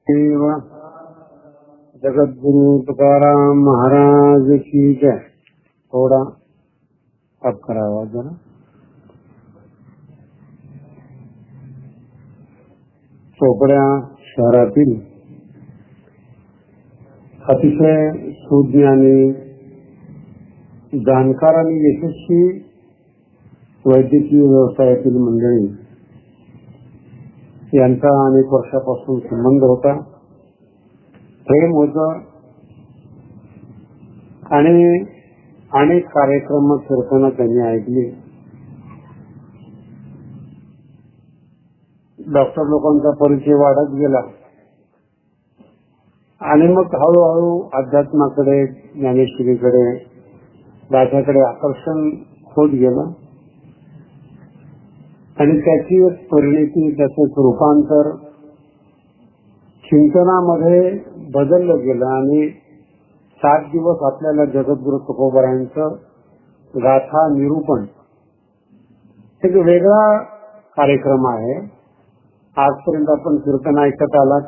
देव जगद्गुरु तुकाराम महाराज की जय। थोडा अप करावा जरा। चोपड्या शहरातील अतिशय सुज्ञानी, जाणकार आणि यशस्वी वैद्यकीय व्यवसायातील मंडळी यांचा अनेक वर्षापासून संबंध होता, प्रेम होतं आणि अनेक कार्यक्रम कीर्तन त्यांनी ऐकली। डॉक्टर लोकांचा परिचय वाढत गेला आणि मग हळूहळू अध्यात्माकडे, ज्ञानेश्वरीकडे, दासाकडे आकर्षण होत गेलं आणि त्याची एक परिणती, त्याचं रूपांतर चिंतनामध्ये बदललं गेलं आणि 7 दिवस आपल्याला जगद्गुरु तुकोबारायांचं गाथा निरूपण एक वेगळा कार्यक्रम आहे। आजपर्यंत आपण कीर्तन ऐकत आलात,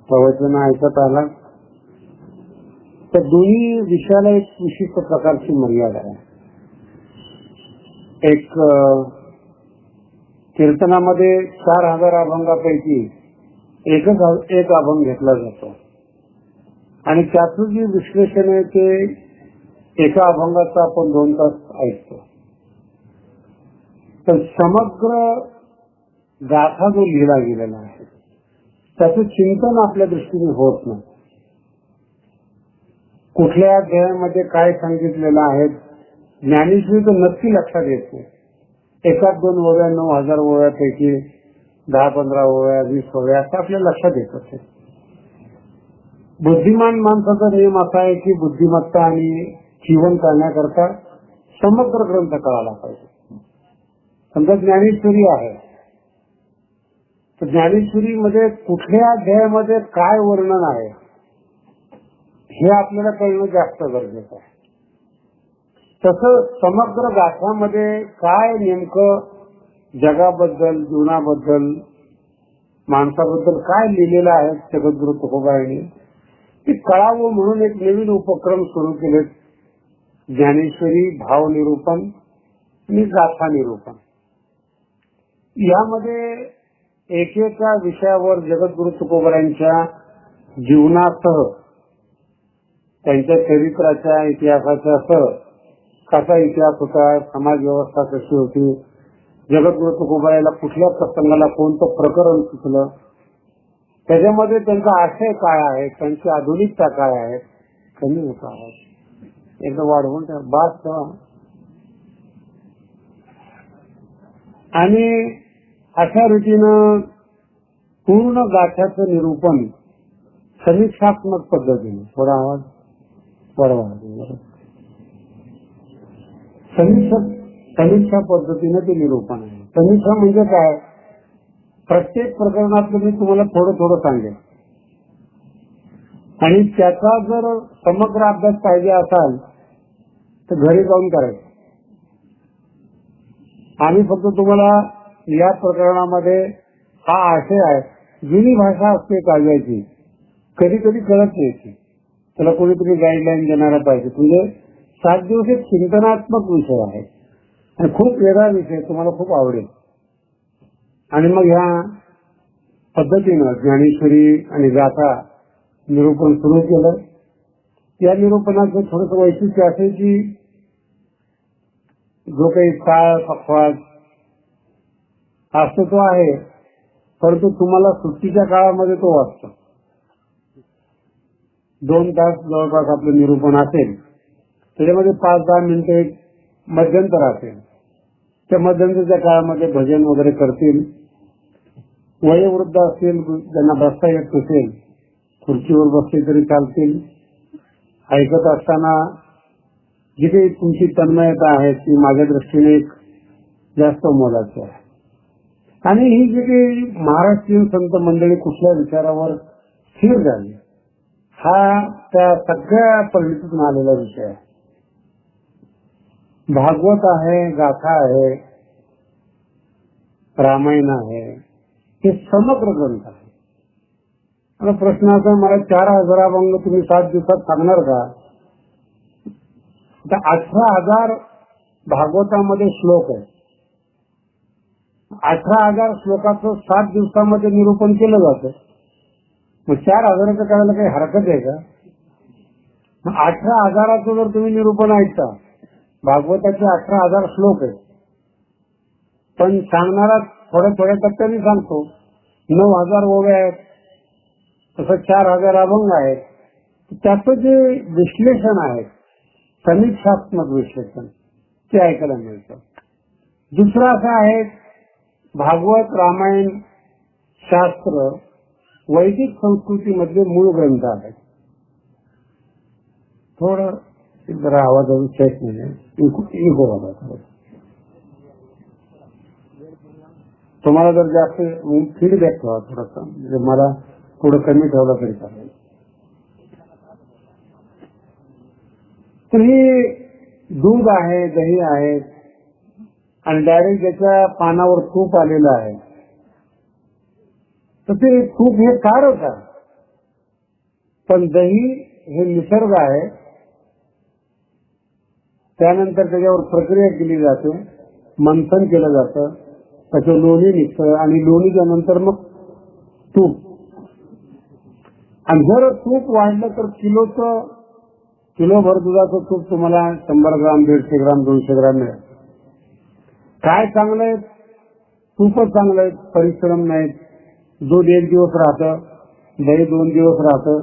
प्रवचन ऐकत आलात, तर दोन्ही विषयाला एक विशिष्ट प्रकारची मर्यादा आहे। एक कीर्तनामध्ये 4000 अभंगापैकी एक अभंग घेतला जातो आणि त्याचं जे विश्लेषण आहे ते एका अभंगाचा आपण 2 तास ऐकतो। तर समग्र गाथा जो लिहिला गेलेला आहे त्याचं चिंतन आपल्या दृष्टीने होत नाही। कुठल्या अध्यायामध्ये काय सांगितलेलं आहे ज्ञानेश्वरी तर नक्की लक्षात येत नाही। 1-2 ओव्या, 9000 ओव्यापैकी 10-15 ओव्या, 20 ओव्या असं आपल्या लक्षात येत असेल। बुद्धिमान माणसाचा नियम असा आहे की बुद्धिमत्ता आणि जीवन करण्याकरता समग्र ग्रंथ कळाला पाहिजे। समजा ज्ञानेश्वरी आहे तर ज्ञानेश्वरीमध्ये कुठल्या अध्यायामध्ये काय वर्णन आहे हे आपल्याला कळणं जास्त गरजेचं आहे। तसं समग्र गाथामध्ये काय नेमकं जगाबद्दल, जीवनाबद्दल, माणसाबद्दल काय लिहिलेलं आहे जगद्गुरु तुकोबारायांनी ते कळावं म्हणून एक नवीन उपक्रम सुरू केले, ज्ञानेश्वरी भाव निरूपण आणि गाथा निरूपण। यामध्ये एकेका विषयावर जगद्गुरु तुकोबारायांच्या जीवनासह, त्यांच्या चरित्राच्या, इतिहासाच्या सह कसा इतिहास होता, समाज व्यवस्था कशी होती, जगद्गुरु तुकोबारायाला कुठल्या प्रसंगाला कोणतं प्रकरण सुचलं, त्याच्यामध्ये त्यांचा आशय काय आहे, त्यांची आधुनिकता काय आहे, कमी होता एकदा वाढवून बास ठेवा। आणि अशा रीतीनं पूर्ण गाथ्याचं निरूपण समीक्षात्मक पद्धतीने, थोडा आवाज वाढवा, समीक्षा पद्धतीने ते निरूपण आहे। समीक्षा म्हणजे काय, प्रत्येक प्रकरणातलं मी तुम्हाला थोडं सांगेन आणि त्याचा जर समग्र अभ्यास पाहिजे असाल तर घरी जाऊन करायचं। आम्ही फक्त तुम्हाला या प्रकरणामध्ये हा आशय आहे, जुनी भाषा असते काव्याची, कधी कधी कळत नाही, त्याला कोणीतरी गाईडलाईन देणारा पाहिजे। म्हणजे 7 दिवस एक चिंतनात्मक विषय आहे आणि खूप वेगळा विषय, तुम्हाला खूप आवडेल। आणि मग ह्या पद्धतीनं ज्ञानेश्वरी आणि गाथा निरूपण सुरू केलं। या निरूपणाचं थोडंसं वैशिष्ट्य असे की जो काही काळ पक्वाद असतो तो आहे, परंतु तुम्हाला सुट्टीच्या काळामध्ये तो वाचतो। 2 तास जवळपास आपलं निरूपण असेल, त्याच्यामध्ये 5-10 मिनिटे मध्यंतर असेल, त्या मध्यंतरच्या काळामध्ये भजन वगैरे करतील। वयोवृद्ध असतील, ज्यांना बसता येत नसेल, खुर्चीवर बसले तरी चालतील। ऐकत असताना जी काही तुमची तन्मयता आहे ती माझ्या दृष्टीने एक जास्त मोलाची आहे। आणि ही जी काही महाराष्ट्रीयन संत मंडळी कुठल्या विचारावर स्थिर झाली, हा त्या सगळ्या परिणतीतून आलेला विषय आहे। भागवत आहे, गाथा आहे, रामायण आहे, हे समग्र ग्रंथ आहे। आता प्रश्न असा, मला 4,000 अभंग तुम्ही 7 दिवसात सांगणार का? आता 18,000 भागवतामध्ये श्लोक आहे. 18,000 श्लोकाचं 7 दिवसामध्ये निरूपण केलं जातं. मग 4,000 करायला काही हरकत आहे का? मग 18,000 जर तुम्ही निरूपण ऐकता, भागवताचे 18,000 श्लोक आहे, पण सांगणारा थोड्या थोड्या टप्प्याने सांगतो. 9,000 ओव्या आहेत, तसं 4,000 अभंग आहेत. त्याचं जे विश्लेषण आहे, समीक्षात्मक विश्लेषण, ते ऐकायला मिळतं. दुसरं असं आहे, भागवत, रामायण, शास्त्र वैदिक संस्कृतीमधले मूळ ग्रंथ आहेत. थोडं जरा आवाजाचं चेक नाही, इको होता. तुम्हाला जर जास्त फीडबॅक ठेवा थोडासा, म्हणजे मला थोडं कमी ठेवलं तरी चालेल. तर हे दूध आहे, दही आहे, आणि डायरेक्ट ज्याच्या पानावर तूप आलेलं आहे, तर ते तूप हे कारच आहे. पण दही हे निसर्ग आहे, त्यानंतर त्याच्यावर प्रक्रिया केली जाते, मंथन केलं जातं, त्याचं लोणी निघतं, आणि लोणीच्या नंतर मग तूप. आणि जर तूप वाढलं तर किलोभर दुधाचं तूप तुम्हाला 100 ग्राम, 150 ग्राम, 200 ग्राम मिळेल. काय चांगलं आहे? तूपच चांगलं आहे, परिश्रम नाहीत. दूध 1 दिवस राहतं, दही 2 दिवस राहतं,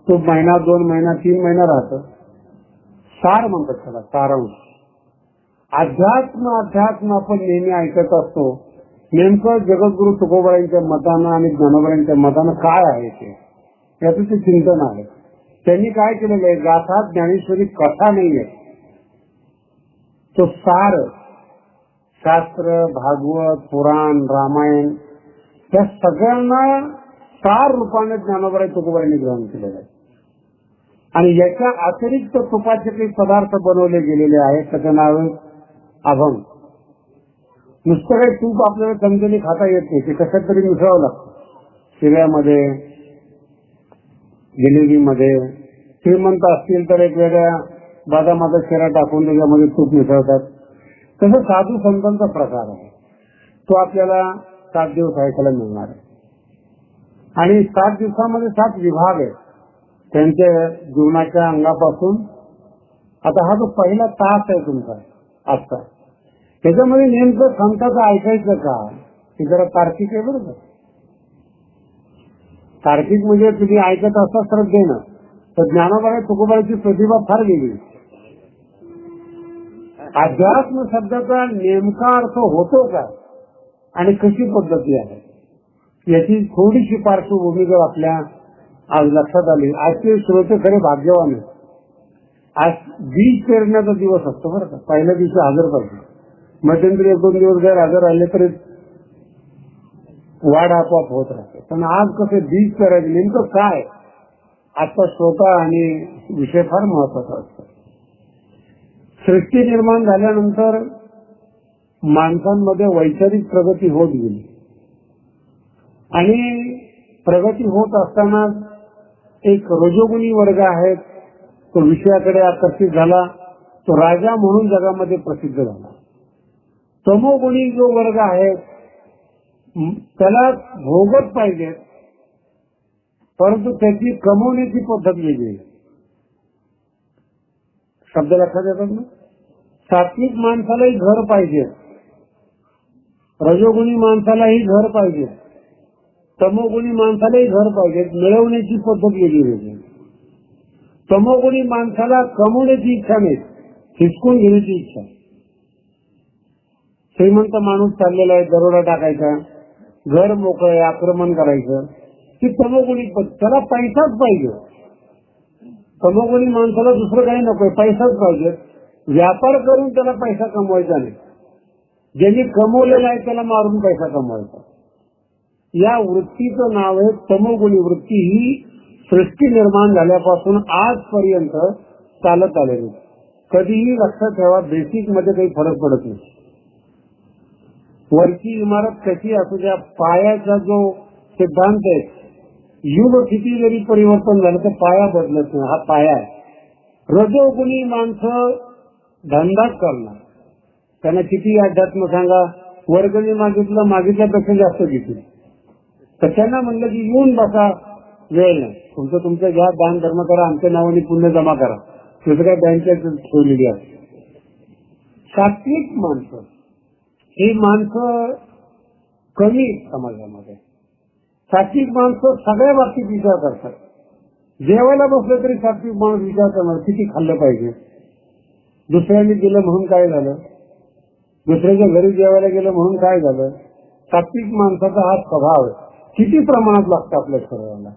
तूप महिना, 2 महिना, 3 महिना राहतं. सार म्हणतात त्याला, सारांश. अध्यात्म आपण नेहमी ऐकत असतो. नेमकं जगद्गुरु तुकोबारायांच्या मतानं आणि ज्ञानोबारायांच्या मतानं काय आहे ते, याचं ते चिंतन आहे. त्यांनी काय केलेलं आहे, गाथा ज्ञानेश्वरी कथा नाहीये, तो सार, शास्त्र, भागवत, पुराण, रामायण, त्या सगळ्यांना सार रूपाने ज्ञानोबा तुकोबारायांनी ग्रहण केलेलं आहे. आणि याच्या अतिरिक्त तुपाचे काही पदार्थ बनवले गेलेले आहेत, त्याचं नाव आहे अभंग. नुसतं काही तूप आपल्याला चमच्याने खाता येत नाही, ते कशात तरी मिसळावं लागतं. शिऱ्यामध्ये, जिलेबीमध्ये. श्रीमंत असतील तर एक वेगळ्या बदामाचा शिरा टाकून त्याच्यामध्ये तूप मिसळतात. तसं साधू संतांचा प्रकार आहे, तो आपल्याला 7 दिवस ऐकायला मिळणार आहे. आणि 7 दिवसामध्ये 7 विभाग आहेत त्यांच्या जीवनाच्या अंगापासून. आता हा जो पहिला तास आहे तुमचा आजचा, त्याच्यामध्ये नेमकं संतांचं ऐकायचं का, हे जरा तार्किक आहे बरोबर. तार्किक म्हणजे तुम्ही ऐकत असता श्रद्धेनं, तर ज्ञानोबा तुकोबाराची प्रतिभा फार वेगळी. अध्यात्म शब्दाचा नेमका अर्थ होतो का आणि कशी पद्धती आहे, याची थोडीशी पार्श्वभूमी जर आपल्या आज लक्षात आली. आजचे श्रोते खरे भाग्यवान आहेत. आज बीज पेरण्याचा दिवस असतो बरं का. पहिल्या दिवशी हजर पाहिजे, मध्यंतरी 1-2 दिवस जर हजर राहिले तरी वाढ आपोआप होत राहते. पण आज कसे बीज पेरायचे, नेमकं काय, आजचा श्रोता आणि विषय फार महत्वाचा असतो. सृष्टी निर्माण झाल्यानंतर माणसांमध्ये वैचारिक प्रगती होत गेली, आणि प्रगती होत असताना एक रजोगुणी वर्ग आहे, तो विषयाकडे आकर्षित झाला, तो राजा म्हणून जगामध्ये प्रसिद्ध झाला. तमोगुणी जो वर्ग आहे त्याला भोगत पाहिजे, परंतु त्याची कमवण्याची पद्धत वेगळी. शब्द लक्षात येतात ना. सात्विक माणसालाही घर पाहिजे, रजोगुणी माणसालाही घर पाहिजे, तमोगुणी माणसालाही घर पाहिजे. मिळवण्याची पद्धत वेगळी वेगळी. तमोगुणी माणसाला कमवण्याची इच्छा नाही, हिसकून घेण्याची इच्छा. श्रीमंत माणूस चाललेला आहे, दरोडा टाकायचा, घर मोकळे, आक्रमण करायचं, ती तमोगुणी पद्धत. त्याला पैसाच पाहिजे. तमोगुणी माणसाला दुसरं काही नको, पैसाच पाहिजे. व्यापार करून त्याला पैसा कमवायचा नाही, ज्यांनी कमवलेला आहे त्याला मारून पैसा कमवायचा. या वृत्तीचं नाव आहे तमोगुणी वृत्ती. ही सृष्टी निर्माण झाल्यापासून आजपर्यंत चालत आलेली. कधीही लक्षात ठेवा, बेसिक मध्ये काही फरक पडत नाही. वरची इमारत कशी असू द्या, पायाचा जो सिद्धांत आहे युग किती जरी परिवर्तन झालं तर पाया बदलत नाही. हा पाया आहे. रजोगुणी माणसं धंदाच करणार. त्यांना किती अध्यात्म सांगा, वर्गणी मागितल्यापेक्षा जास्त घेतील. तर त्यांना म्हणलं की येऊन बसा, वेळ नाही, तुमचं घ्या, दान धर्म करा, आमच्या नावाने पुण्य जमा करा, त्याचं काय बँकेत ठेवलेली आहे. सात्विक माणसं ही माणसं कमी समाजामध्ये. सात्विक माणसं सगळ्या बाबतीत विचार करतात. जेवायला बसलं तरी सात्विक माणूस विचार करणार किती खाल्लं पाहिजे, दुसऱ्यांनी दिलं म्हणून काय झालं, दुसऱ्याच्या घरी जेवायला गेलं म्हणून काय झालं. सात्विक माणसाचा हा स्वभाव आहे. किती प्रमाणात लागतं आपल्या शरीराला.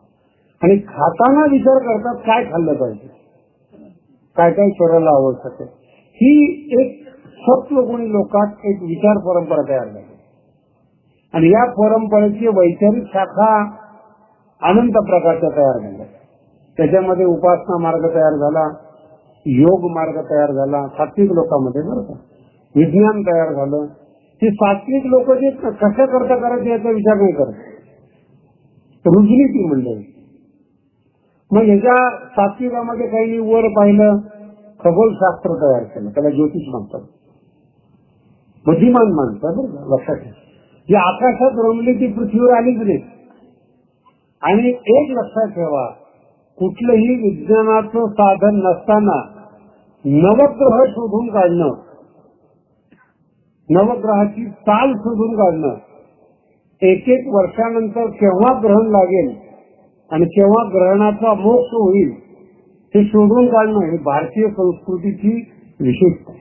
आणि खाताना विचार करतात काय खाल्लं पाहिजे, काय काय शरीराला आवश्यक आहे. ही एक सत्वगुणी लोकात एक विचार परंपरा तयार झाली. आणि या परंपरेची वैचारिक शाखा अनंत प्रकारच्या तयार झाल्या. त्याच्यामध्ये उपासना मार्ग तयार झाला, योग मार्ग तयार झाला सात्विक लोकांमध्ये, बरं का, विज्ञान तयार झालं. हे सात्विक लोक जे कशा करता करायचे याचा विचार नाही करत, रुजली ती मंडळी. मग ह्याच्या सात्विकामध्ये काही वर पाहिलं, खगोलशास्त्र तयार केलं, त्याला ज्योतिष म्हणतात. बुद्धिमान माणसं बरं का, लक्षात ठेवा. जी आकाशात रमली ती पृथ्वीवर आलीच नाही. आणि एक लक्षात ठेवा, कुठलंही विज्ञानाचं साधन नसताना नवग्रह शोधून काढणं, नवग्रहाची चाल शोधून काढणं, एक वर्षानंतर केव्हा ग्रहण लागेल आणि केव्हा ग्रहणाचा मोक्ष होईल हे शोधून काढणं ही भारतीय संस्कृतीची विशेषता.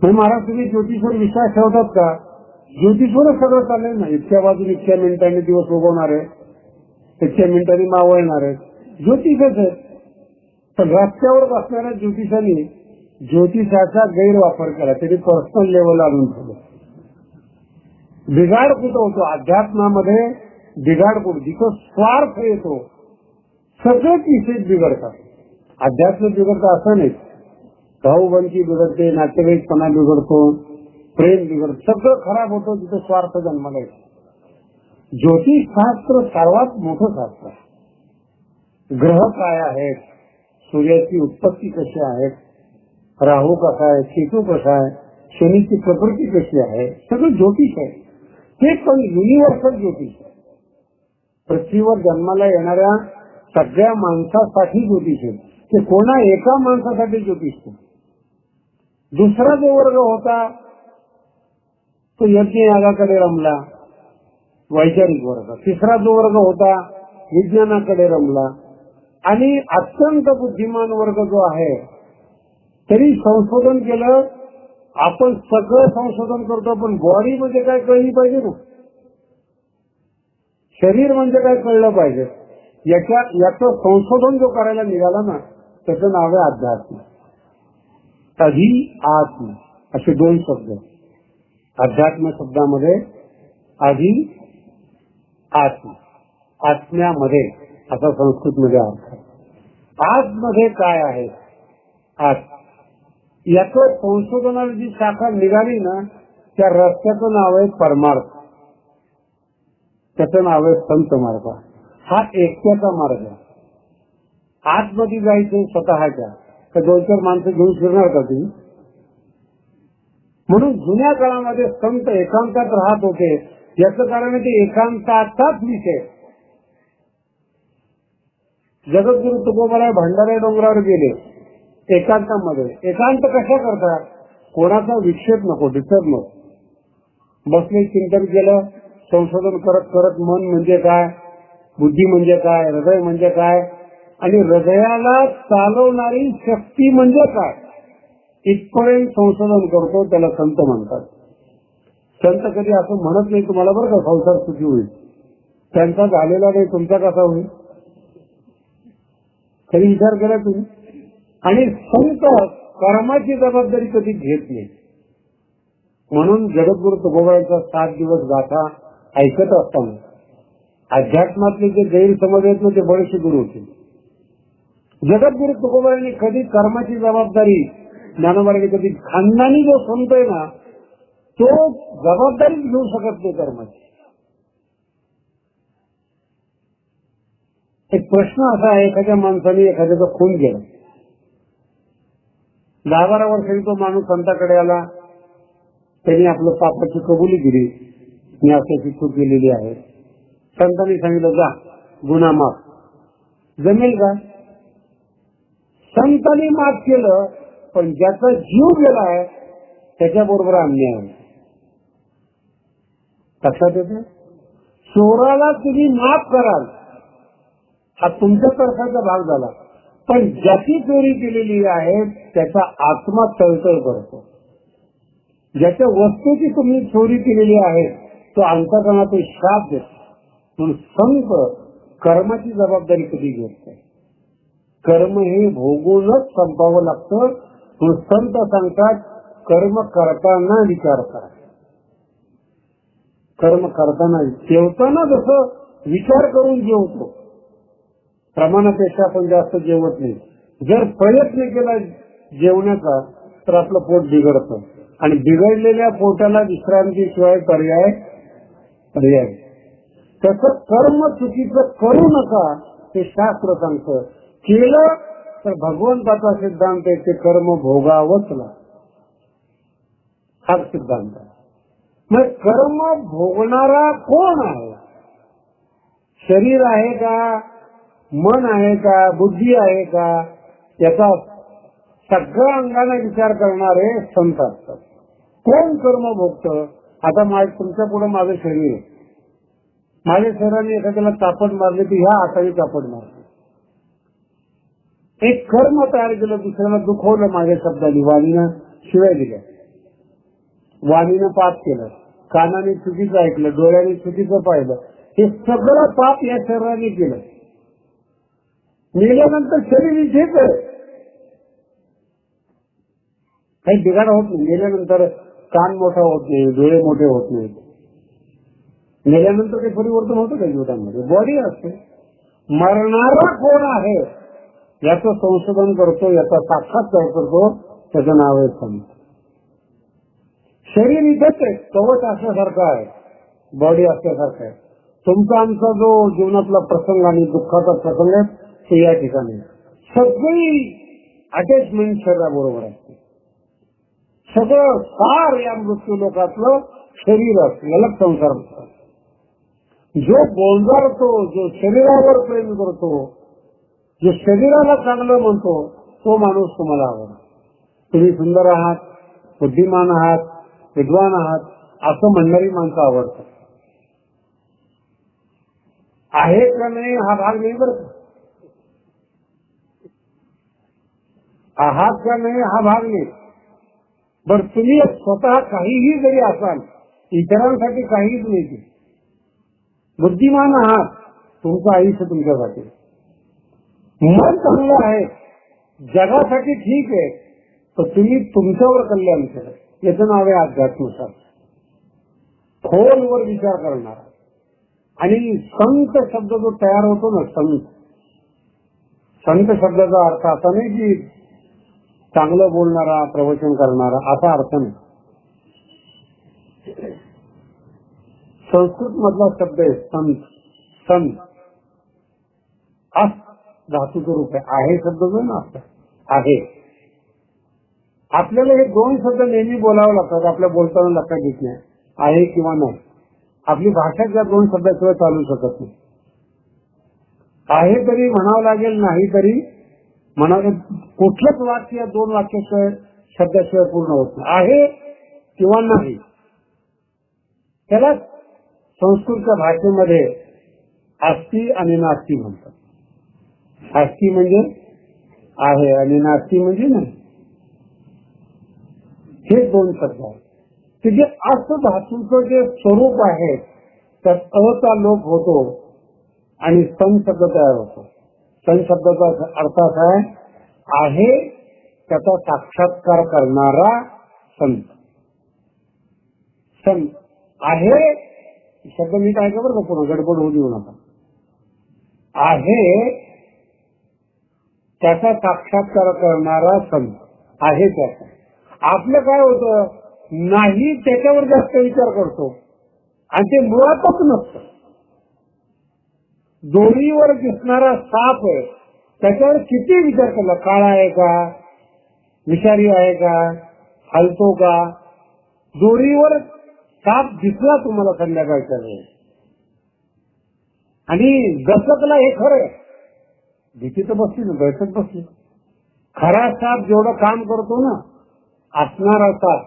महाराज तुम्ही ज्योतिषवर विश्वास ठेवतात का? ज्योतिषवरच सगळं चालेल ना. इतक्या बाजून इतक्या मिनिटांनी दिवस उगवणार आहे, इतक्या मिनिटांनी मावळणार आहे, ज्योतिषच आहे. पण रस्त्यावर बसणाऱ्या ज्योतिषांनी ज्योतिषाचा गैरवापर केला, तरी पर्सनल लेवल आणून ठेवलं. बिघाड कुठं होतो अध्यात्मामध्ये, बिघाड कुठं जिथं स्वार्थ येतो सगळेच विषय बिघडतात. अध्यात्म बिघडतं असं नाही, भाऊबंदी बिघडते, नातेवाईकपणा बिघडतो, प्रेम बिघडतं, सगळं खराब होतं जिथं स्वार्थ जन्माला येतो. ज्योतिषशास्त्र सर्वात मोठं शास्त्र आहे. ग्रह काय आहेत, सूर्याची उत्पत्ती कशी आहे, राहू कसा आहे, केतू कसा आहे, शनीची प्रकृती कशी आहे, सगळं ज्योतिष आहे. ते पण युनिव्हर्सल ज्योतिष आहे. पृथ्वीवर जन्माला येणाऱ्या सगळ्या माणसासाठी ज्योतिष आहे. ते कोणा एका माणसासाठी ज्योतिष आहे. दुसरा जो वर्ग होता तो यज्ञ यागाकडे रमला, वैचारिक वर्ग. तिसरा जो वर्ग होता विज्ञानाकडे रमला. आणि अत्यंत बुद्धिमान वर्ग जो आहे तरी संशोधन केलं. आपण सगळं संशोधन करतो, पण बॉडी म्हणजे काय कळली पाहिजे ना, शरीर म्हणजे काय कळलं पाहिजे. याचं संशोधन जो करायला निघाला ना त्याचं नाव आहे अध्यात्म. आधी आत्म असे दोन शब्द. अध्यात्म शब्दामध्ये आधी आत्म, आत्म्यामध्ये असा संस्कृतमध्ये अर्थ. आतमध्ये काय आहे, आत्म. याचं संशोधनाला जी शाखा निघाली ना त्या रस्त्याचं नाव आहे परमार्थ, त्याचं नाव आहे संत मार्ग. हा एकट्याचा मार्ग आहे. आतमध्ये जायचं स्वतःच्या, तर दोन चार माणसं घेऊन फिरणार का तुम्ही? म्हणून जुन्या काळामध्ये संत एकांतात राहत होते. याचं कारण आहे ते एकांताचाच विषय. जगद्गुरु तुकोबाराय भंडारा डोंगरावर गेले एकांतामध्ये. एकांत कशा करतात? कोणाचा विक्षेप नको, डिस्टर्ब नको. बसले, चिंतन केलं, संशोधन करत करत मन म्हणजे काय, बुद्धी म्हणजे काय, हृदय म्हणजे काय, आणि हृदयाला चालवणारी शक्ती म्हणजे काय, इथपर्यंत संशोधन करतो. त्याला संत म्हणतात. संत कधी असं म्हणत नाही तुम्हाला बरं का संसार सुखी होईल, त्यांचा झालेला नाही, तुमचा कसा होईल, कधी विचार करा तुम्ही. आणि संत कर्माची जबाबदारी कधी घेत नाही. म्हणून जगद्गुरु तुकोबारायांचा 7 दिवस गाथा ऐकत असताना अध्यात्मातले जे गैरसमज आहेत ना ते बरेचसे दूर होते. जगद्गुरु तुकोबारायांनी कधी कर्माची जबाबदारी, ज्ञानोबारायांनी कधी, खानदानी जो संत आहे ना तो जबाबदारीच घेऊ शकत नाही कर्माची. एक प्रश्न असा आहे, एखाद्या माणसाने एखाद्याचा खून केला, 10-12 वर्षांनी तो माणूस संताकडे आला, त्यांनी आपलं पापाची कबुली दिली, मी अशाची चूक केलेली आहे. संतांनी सांगितलं जा गुन्हा माफ. जमेल का? संतांनी माफ केलं, पण ज्याचा जीव गेलाय त्याच्याबरोबर अन्याय आहे. लक्षात येते? चोराला तुम्ही माफ कराल, हा तुमच्या तर्फाचा भाग झाला, पण ज्याची चोरी केलेली आहे त्याचा आत्मा तळतळ करतो. ज्याच्या वस्तूची तुम्ही चोरी केलेली आहे तो अंतःकरणात श्राप देतो. म्हणून संत कर्माची जबाबदारी कधी घेत नाही. कर्म हे भोगूनच संपावं लागतं. म्हणून संत सांगतात कर्म करताना विचार करा. कर्म करताना, जेवताना जसं विचार करून जेवतो, प्रमाणापेक्षा आपण जास्त जेवत नाही. जर प्रयत्न केला जेवण्याचा तर आपलं पोट बिघडतं आणि बिघडलेल्या पोटाला विश्रांतीशिवाय पर्याय. तसं कर्म चुकीचं करू नका हे शास्त्र सांगतं. केलं तर भगवंताचा सिद्धांत आहे, ते कर्म भोगावंच लागतं. हा सिद्धांत आहे. मग कर्म भोगणारा कोण आहे? शरीर आहे का, मन आहे का, बुद्धी आहे का, याचा सगळ्या अंगाने विचार करणारे संत असतात. कोण कर्म भोगतं? आता तुमच्या पुढे माझं शरीर आहे, माझ्या शरीराने एखाद्याला चापट मारली तर ह्या हाताने चापट मारली. एक कर्म तयार केलं, दुसऱ्याला दुखवलं माझ्या शब्दाने, वाणीनं शिवाय दिल्या, वाणीनं पाप केलं, कानाने चुकीचं ऐकलं, डोळ्याने चुकीचं पाहिलं, हे सगळं पाप या शरीराने केलं. मेल्यानंतर शरीर इथेच आहे, काही बिघाड होत नाही. मेल्यानंतर कान मोठा होत नाही, डोळे मोठे होत नाही. मेल्यानंतर काही परिवर्तन होतं का जीवनामध्ये? बॉडी असते. मरणारा कोण आहे याचं संशोधन करतो, याचा साक्षात्कार करतो, त्याचं नाव आहे संत. शरीर इथेच आहे, कवच असल्यासारखं आहे, बॉडी असल्यासारखं आहे. तुमचा आमचा जो जीवनातला प्रसंग आणि दुःखाचा प्रसंग आहे ते या ठिकाणी सगळी अटॅचमेंट शरीराबरोबर असते. सगळं सार या मृत्यू लोकातलं शरीर असतं, याला संसार म्हणतात. जो गोंजारतो, जो शरीरावर प्रेम करतो, जो शरीराला चांगलं म्हणतो, तो माणूस तुम्हाला आवडतो. तुम्ही सुंदर आहात, बुद्धिमान आहात, विद्वान आहात असं म्हणणारी माणसं आवडतात. आहे का नाही हा भाग नाही बरं का, आहात का नाही हा भाग नाही. बरं तुम्ही स्वतः काहीही जरी असाल, इतरांसाठी काहीच नाही, बुद्धिमान आहात, तुमचं आयुष्य तुमच्यासाठी, मन चांगलं आहे, जगासाठी ठीक आहे, तर तुम्ही तुमच्यावर कल्याण केलं, याचं नाव आहे अध्यात्मशास्त्र. खोलवर विचार करणार. आणि संत शब्द जो तयार होतो ना, संत शब्दाचा अर्थ असा नाही की चांगलं बोलणारा, प्रवचन करणारा, असा अर्थ नाही. संस्कृत मधला शब्द आहे संत. संत अस धातूचं रूप आहे शब्द जो ना आहे. आपल्याला हे दोन शब्द नेहमी बोलावं लागतात, आपल्या बोलताना लक्षात येत नाही, आहे किंवा नाही. आपली भाषा त्या दोन शब्दाशिवाय चालू शकत नाही. आहे तरी म्हणावं लागेल, नाही तरी म्हणावं. कुठलंच वाक्य या दोन वाक्याशिवाय शब्दाशिवाय पूर्ण होत नाही. आहे किंवा नाही, त्याला संस्कृतच्या भाषेमध्ये अस्ति आणि नास्ति म्हणतात. अस्ति म्हणजे आहे आणि नास्ति म्हणजे नाही. हे दोन शब्द आहेत. ते जे असं धातूचं जे स्वरूप आहे त्यात अचा लोप होतो आणि सन शब्द तयार होतो. सन शब्दाचा अर्थ असा आहे त्याचा साक्षात्कार करणारा संत. संत आहे शब्द नीट आहे का बरं का, पुन्हा गडबड होऊ देऊ नका. आहे त्याचा साक्षात्कार करणारा संत आहे. त्याचा आपलं काय होतं, नाही त्याच्यावर जास्त विचार करतो आणि ते मुळातच नसतं. दोरीवर दिसणारा साप आहे त्याच्यावर किती विचार केला, काळा आहे का, विषारी आहे का, हलतो का. दोरीवर साप दिसला तुम्हाला संध्याकाळच्या वेळेस आणि दशकला, हे खरं भीती तर बसली ना, दहशत बसली. खरा साप जेवढं काम करतो ना, असणारा साप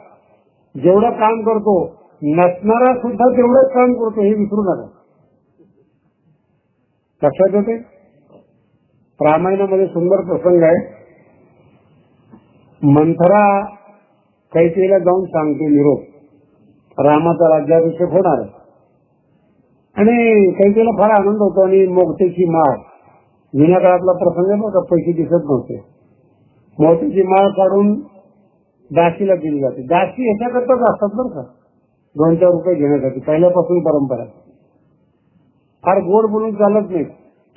जेवढं काम करतो, नसणारा सुद्धा तेवढंच काम करतो, हे विसरू नका. लक्षात येते. रामायणामध्ये सुंदर प्रसंग आहे. मंथरा कैकेयीला जाऊन सांगते निरोप, रामाचा राज्याभिषेक होणार आणि कैकेयीला फार आनंद होतो आणि मोगट्याची माळ, जुन्या काळातला प्रसंग आहे बघा, पैसे दिसत नव्हते, मोत्याची माळ काढून दासीला दिली जाते. दासी ह्याच्याकरताच असतात बरं का, 2-4 रुपये घेण्यासाठी, पहिल्यापासून परंपरा. फार गोड बोलून चालत नाही.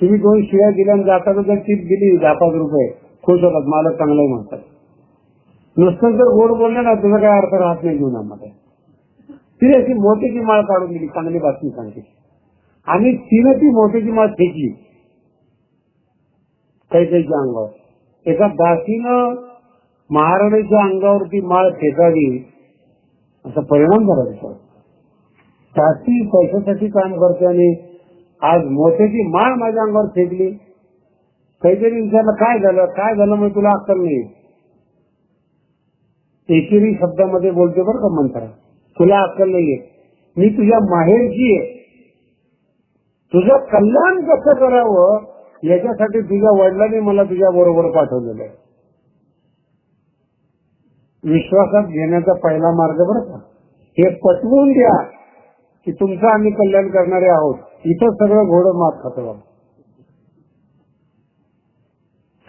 तुम्ही 2 शिव्या दिल्या आणि जाताना जर टीप दिली 10-5 रुपये, खुश होतात, मालक चांगलं म्हणतात. नुसतं जर गोड बोललं ना, तुझा काय अर्थ राहत नाही जीवनामध्ये. तिने अशी मोत्याची माळ काढून दिली, चांगली बातमी सांगते. आणि तिने ती मोत्याची माळ फेकली कैकेयीच्या अंगावर. एका दासीनं महाराणीच्या अंगावरती माळ फेकावी असा परिणाम झाला त्याच्यावर. दासी पैशासाठी काम करते आणि आज मोत्याची माळ माझ्या अंगावर फेकली. कैकेयीने विचारलं, काय झालं, काय झालं, मग तुला अक्कल नाही. एकेरी शब्दामध्ये बोलते बरं का मंथरा, तुला अक्कल नाहीये, मी तुझ्या माहेरची आहे, तुझं कल्याण कसं करावं याच्यासाठी तुझ्या वडिलांनी मला तुझ्या बरोबर पाठवलेलं आहे. विश्वासात घेण्याचा पहिला मार्ग बरं का, हे पटवून द्या की तुमचं आम्ही कल्याण करणारे आहोत. इथं सगळं घोडं मात खातं.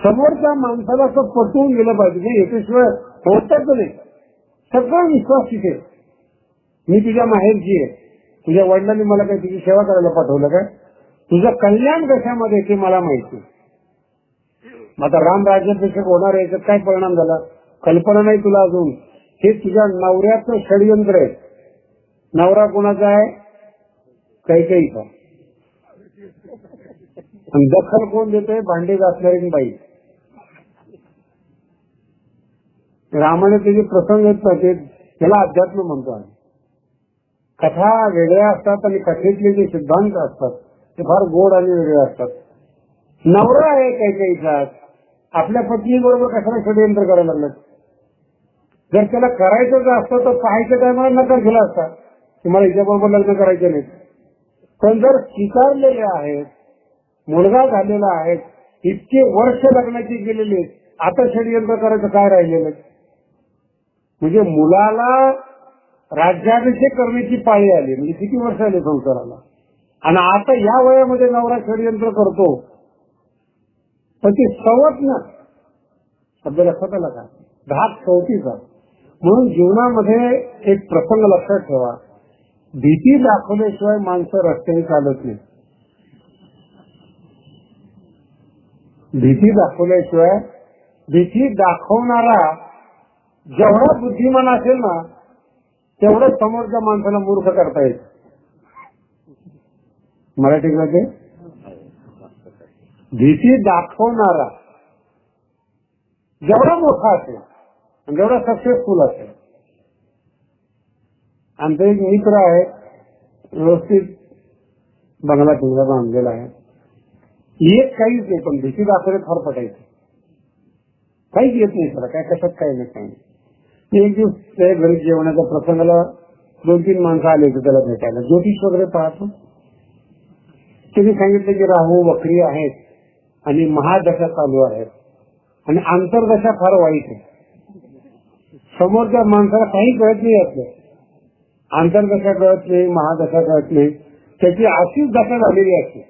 समोरच्या माणसाला असं पटवून गेलं पाहिजे, याच्याशिवाय होतच नाही. सगळं विश्वास तिथे, मी तुझ्या माहेरची आहे, तुझ्या वडिलांनी मला काय तुझी सेवा करायला पाठवलं काय, तुझं कल्याण कशामध्ये ते मला माहिती. आता राम राज्याभिषेक होणार आहे, याच्यात काय परिणाम झाला कल्पना नाही तुला अजून. हे तुझ्या नवऱ्याचं षडयंत्र आहे. नवरा कोणाचा आहे, कैकेयीचा. आणि दखल कोण देतोय, भांडी घासणारी बाई. रामाने त्याचे प्रसंग आहेत ना, ते त्याला अध्यात्म म्हणतो आहे. कथा वेगळ्या असतात आणि कथेतले जे सिद्धांत असतात ते फार गोड आणि वेगळे असतात. नवरा आहे कैकेयीचा, आपल्या पत्नी बरोबर कशाला षडयंत्र करायला लागलं. जर त्याला करायचं असतं तर पाहायच्या टायमाला नकार केला असता की मला हिच्याबरोबर लग्न करायचं नाही. पण जर स्वीकारलेले आहेत, मुलगा झालेला आहे, इतके वर्ष लग्नाची गेलेले, आता षडयंत्र करायचं काय राहिलेलं. म्हणजे मुलाला राज्याभिषेक करण्याची पाळी आली, म्हणजे किती वर्ष आले संसाराला, आणि आता या वयामध्ये नवरा षडयंत्र करतो. पण ती सवत ना, शब्द लक्षात आला का, धाक सवतीचा. म्हणून जीवनामध्ये एक प्रसंग लक्षात ठेवा, भीती दाखवल्याशिवाय माणसं रस्त्याने चालत नाही. भीती दाखवल्याशिवाय, भीती दाखवणारा जेवढा बुद्धिमान असेल ना तेवढं समोरच्या माणसाला मूर्ख करता येईल. मराठीमध्ये भीती दाखवणारा जेवढा मोठा असेल आणि जेवढा सक्सेसफुल असेल. आमचा एक मित्र आहे, व्यवस्थित बंगला टिंगला बांधलेला आहे, एक काहीच नाही, पण भीती दाखवले फार पटायचं. काहीच येत नाही त्याला, काय कशात काही नाही, काही नाही. एक दिवस त्या घरी जेवणाच्या प्रसंगाला 2-3 माणसं आले होते त्याला भेटायला, ज्योतिष वगैरे पाहतो. त्यांनी सांगितलं की राहू वक्री आहेत आणि महादशा चालू आहेत आणि आंतरदशा फार वाईट आहे. समोरच्या माणसाला काही कळत नाही, असलं आंतरदशा कळत नाही, महादशा कळत नाही, त्याची अशीच दशा झालेली असते.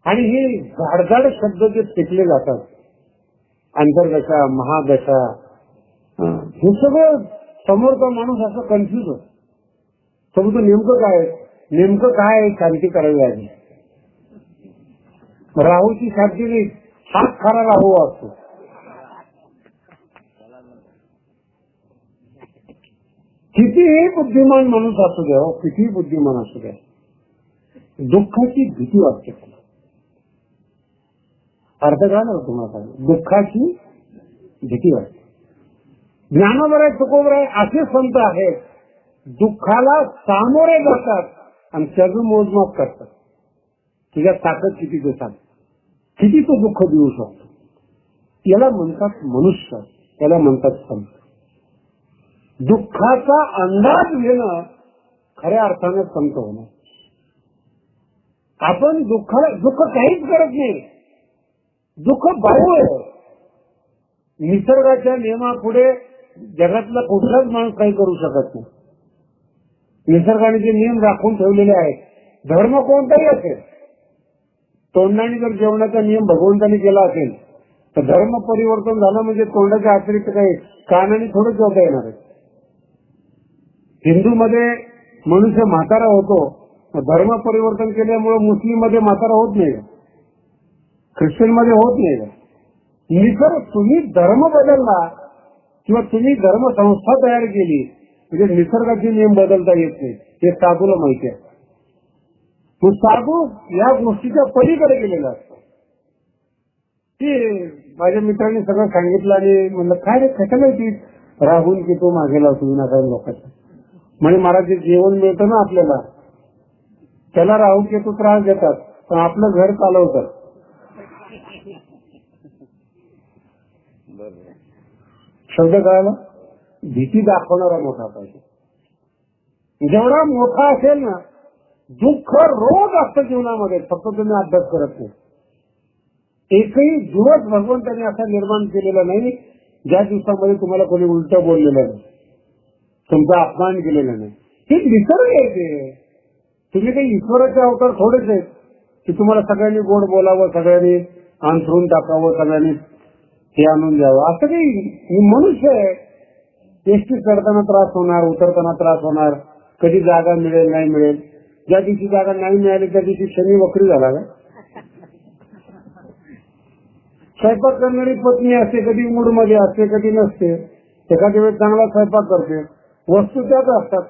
आणि हे झाडझाड शब्द जे फेकले जातात, आंतरदशा, महादशा, हे सगळं समोरचा माणूस असं कन्फ्युज होतो. समजतो नेमकं काय शांती करावी आहे. राहूची शांती नाही, हाच खरा राहू असतो. कितीही बुद्धिमान माणूस असू द्या, कितीही बुद्धिमान असू द्या, दुःखाची भीती वाटते. अर्थ काय ना तुम्हाला, दुःखाची भीती वाटते. ज्ञानोबराय तुकोबराय असे संत आहेत, दुःखाला सामोरे जातात आणि त्याचं मोजमाप करतात. तुझ्या ताकद किती देतात, किती तो दुःख देऊ शकतो. याला म्हणतात मनुष्य, याला म्हणतात संत. दुःखाचा अंदाज घेणं खऱ्या अर्थाने संत होणं. आपण दुःख काहीच करत नाही, दुःख बाह्य आहे. निसर्गाच्या नियमापुढे जगातला कुठलाच माणूस काही करू शकत नाही. निसर्गाने जे नियम राखून ठेवलेले आहेत, धर्म कोणताही असेल, तोंडाने जर जेवणाचा नियम भगवंताने केला असेल तर धर्म परिवर्तन झालं म्हणजे तोंडाच्या अतिरिक्त काही कानाने थोडं जेवता येणार आहे. हिंदूमध्ये मनुष्य म्हातारा होतो, धर्म परिवर्तन केल्यामुळे मुस्लिम मध्ये म्हातारा होत नाही, ख्रिश्चन मध्ये होत नाही. निसर्ग, तुम्ही धर्म बदलला किंवा तुम्ही धर्म संस्था तयार केली म्हणजे निसर्गाचे नियम बदलता येत नाही, हे साधूला माहिती आहे. तो साधू या गोष्टीच्या पलीकडे गेलेला असतो. की माझ्या मित्रांनी सगळं सांगितलं आणि म्हणलं काय रे कशाला ती राहून की तो मागे लावतो विनाकारण लोकांचा. म्हणजे महाराज जे जेवण मिळतं ना आपल्याला, त्याला राहू की तो त्रास देतात पण आपलं घर चालवतात. शब्द कळाला, भीती दाखवणारा मोठा पाहिजे. जेवढा मोठा असेल ना, दुःख रोज असतं जीवनामध्ये, फक्त तुम्ही अभ्यास करत नाही. एकही दिवस भगवंताने असा निर्माण केलेला नाही ज्या दिवसामध्ये तुम्हाला कोणी उलट बोललेलं नाही, तुमचा अपमान केलेला नाही. हे निसर्ग आहे. ते तुम्ही काही ईश्वराचे अवतार थोडेच आहेत की तुम्हाला सगळ्यांनी गोड बोलावं, सगळ्यांनी अंथरून टाकावं, सगळ्यांनी हे आणून द्यावं, असं काही. मनुष्य आहे. एसटी चढताना त्रास होणार, उतरताना त्रास होणार, कधी जागा मिळेल नाही मिळेल. ज्या दिवशी जागा नाही मिळाली त्या दिवशी शनी वक्री झाला का. स्वयंपाक करणारी पत्नी असते, कधी मूड मध्ये असते, कधी नसते. एखाद्या वेळेस चांगला स्वयंपाक करते, वस्तू त्याच असतात.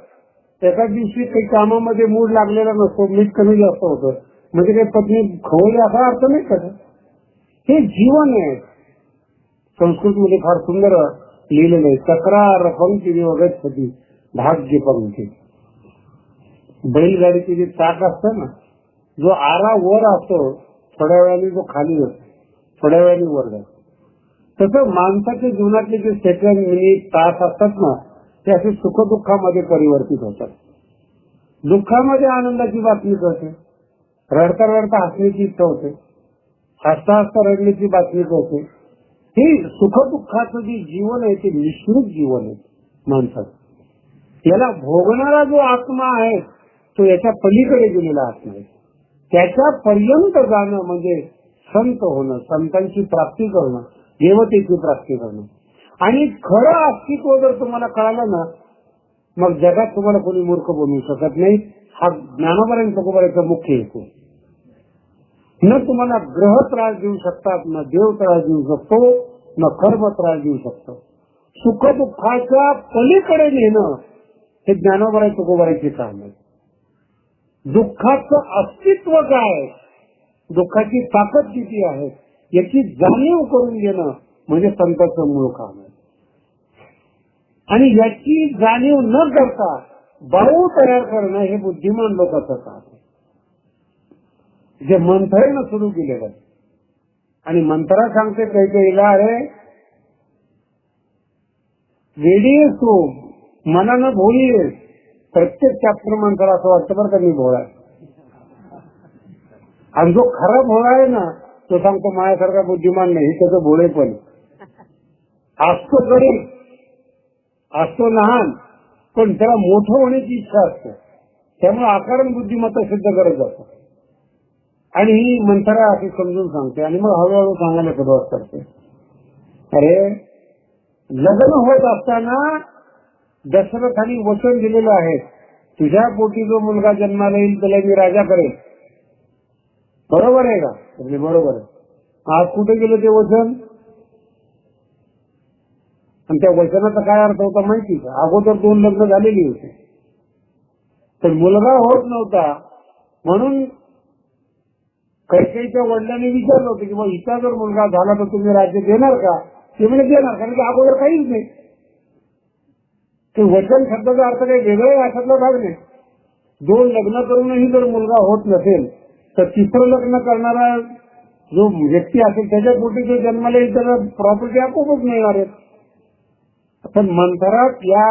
एका दिवशी काही कामामध्ये मूड लागलेला नसतो, मीठ कमी जास्त होतं, म्हणजे काही पत्नी खवळली असा अर्थ नाही का. हे जीवन आहे. संस्कृतमध्ये फार सुंदर लिहिलेलं आहे, तक्रार पंक्ती वगैरे सती भाग्य पंक्ती. बैलगाडीचे जे चाक असतं ना, जो आरा वर असतो थोड्या वेळाने, जो खाली असतो थोड्या वेळाने वर जातो, तसं माणसाच्या जीवनातले जे सेकंड मिनिट तास असतात ना, ते असे सुखदुःखामध्ये परिवर्तित होतात. दुःखामध्ये आनंदाची बातमी कळते, रडता रडता हसण्याची इच्छा होते, हसता हसता रडण्याची बातमी कळते. हे सुखदुःखाचं जे जीवन आहे ते मिश्रित जीवन आहे माणसाचं. याला भोगणारा जो आत्मा आहे तो याच्या पलीकडे गेलेला आत्मा आहे. त्याच्या पर्यंत जाणं म्हणजे संत होणं, संतांची प्राप्ती करणं, देवतेची प्राप्ती करणं. आणि खरं अस्तित्व जर तुम्हाला कळालं ना, मग जगात तुम्हाला कोणी मूर्ख बनवू शकत नाही. हा ज्ञानोबरांचा तुकोबरांचा मुख्य हेतू. न तुम्हाला ग्रह त्रास देऊ शकतात, न देव त्रास देऊ शकतो, न कर्म त्रास देऊ शकतो. सुख दुःखाच्या पलीकडे नेणं हे ज्ञानोबरांच्या तुकोबरांचे काम आहे. दुःखाचं अस्तित्व काय, दुःखाची ताकद किती आहे याची जाणीव करून घेणं म्हणजे संतांचं मूळ काम आहे. आणि याची जाणीव न करता बाऊ तयार करणं हे बुद्धिमान लोकांचं काम आहे. जे मंथरेनं सुरू केलेलं आहे. आणि मंथरा सांगते कैकेयीला, अरे वेडी आहेस तू, मनानं भोळी आहेस. प्रत्येक चॅप्टर मंथरा असं वाटतं बरं का मी भोळा आहे. आणि जो खरा भोळा आहे ना तो सांगतो माझ्यासारखा बुद्धिमान नाही, त्याचं भोळे पण असतो, गरीब असतो, लहान, पण त्याला मोठं होण्याची इच्छा असते. त्यामुळे आकारण बुद्धिमत्ता सिद्ध करत जातो. आणि ही मंथरा अशी समजून सांगते आणि मग हळूहळू सांगायला सुरुवात करते. अरे लग्न होत असताना दशरथाने वचन दिलेलं आहे, तुझ्या पोटी जो मुलगा जन्माला येईल त्याला मी राजा करेल. बरोबर आहे का. बरोबर आहे. आज कुठे गेलं ते वचन. आणि त्या वचनाचा काय अर्थ होता माहिती का. अगोदर 2 लग्न झालेली होती पण मुलगा होत नव्हता. म्हणून कैकेयीच्या वडिलांनी विचारलं होतं की मग हिचा जर मुलगा झाला तर तुम्ही राज्य देणार का? ते म्हणजे देणार, कारण की अगोदर काहीच नाही. ते वचन शब्दाचा अर्थ काही वेगळा याच्यातला भाग नाही. 2 लग्न करूनही जर मुलगा होत नसेल तर 3रं लग्न करणारा जो व्यक्ती असेल त्याच्या पोटी जो जन्माला येईल त्याला प्रॉपर्टी आपोआपच मिळणार आहे. पण मंथरा या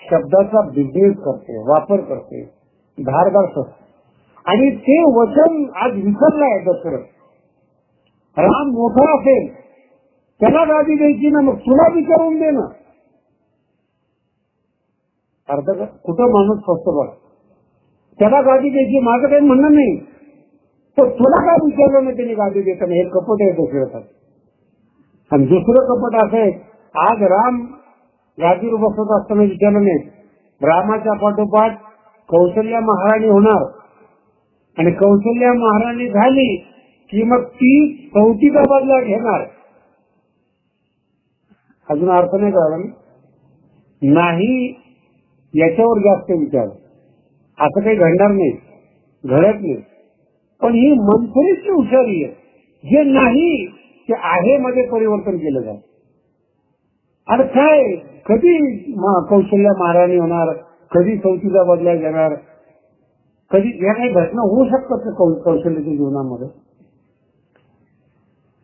शब्दाचा बिझनेस करते, वापर करते, धारदार असते. आणि ते वचन आज विसरलं आहे दशरथ. राम मोठा असेल त्याला गादी द्यायची ना, मग तुला विचारून दे ना. अर्थ कुठं माणूस फसतो बघ. त्याला गादी द्यायची माझं काही म्हणणं नाही, तर तुला काय विचारलं नाही त्यांनी गादी देताना. हे कपट आहे दशरथात. आणि दुसरं कपट असं आहे, आज राम गादीवर बसत असताना विचारलं नाही. रामाच्या पाठोपाठ कौशल्या महाराणी होणार आणि कौशल्या महाराणी झाली की मग ती कौतिका बदला घेणार. अजून अर्थ नाही कळला नाही. याच्यावर जास्त विचार असं काही घडणार नाही, घडत नाही. पण ही मंथरीची हुशारी आहे. जे नाही ते आहे मध्ये परिवर्तन केलं जात. आणि काय कधी कौशल्या महाराणी होणार, कधी कौतिका बदला घेणार, कधी या काही घटना होऊ शकतात कौशल्याच्या जीवनामध्ये.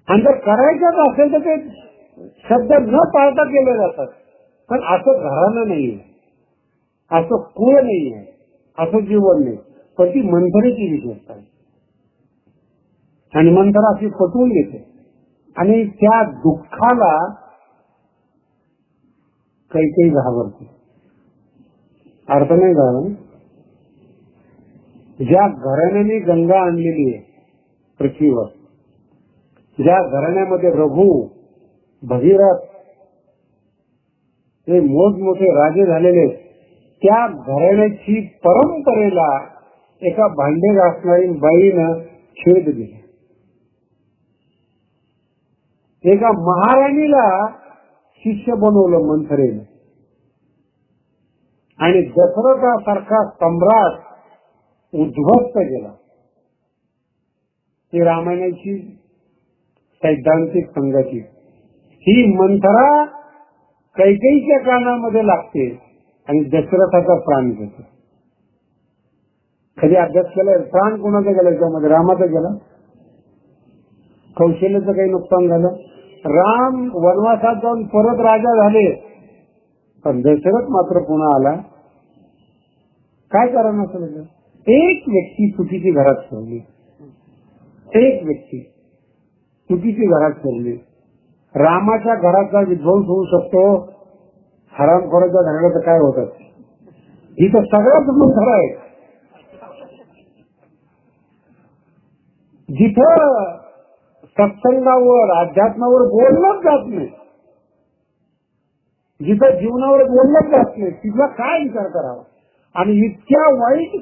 आणि जर करायचंच असेल तर ते शब्द न पाळता केले जातात. पण असं घराणं नाहीये, असं कुळ नाहीये, असं जीवन नाही. पण ती मंथरेची विशेषता आहे. आणि मंथरा अशी पटवून येते आणि त्या दुःखाला काही घाबरते. अर्थ नाही झाला. ज्या घराण्याने गंगा आणलेली आहे पृथ्वीवर, ज्या घराण्यामध्ये रघु, भगीरथ हे मोठमोठे राजे झालेले, त्या घराण्याची परंपरेला एका भांडे घासणारी बाईनं छेद दिला. एका महाराणीला शिष्य बनवलं मंथरेने. आणि दशरथासारखा सम्राट उद्ध्वस्त केला. ही रामायणाची सैद्धांतिक संगती. ही मंथरा कैकेयीच्या कानामध्ये लागते आणि दशरथाचा प्राण घेते. कधी अभ्यास केलाय? प्राण कोणाचा गेला याच्यामध्ये? रामाचा गेला. कौशल्याचं काही नुकसान झालं? राम वनवासात जाऊन परत राजा झाले, पण दशरथ मात्र पुन्हा आला. काय कारण असेल? एक व्यक्ती चुकीची घरात ठेवली, एक व्यक्ती चुकीची घरात ठेवली. रामाच्या घराचा विध्वंस होऊ शकतो, हरामखोराच्या घराला तर काय होत? ही तर सगळ्यात मंथर आहे. जिथं सत्संगावर, अध्यात्मावर बोललंच जात नाही, जिथं जीवनावर बोललंच जात नाही, तिथला काय विचार करावा? आणि इतक्या वाईट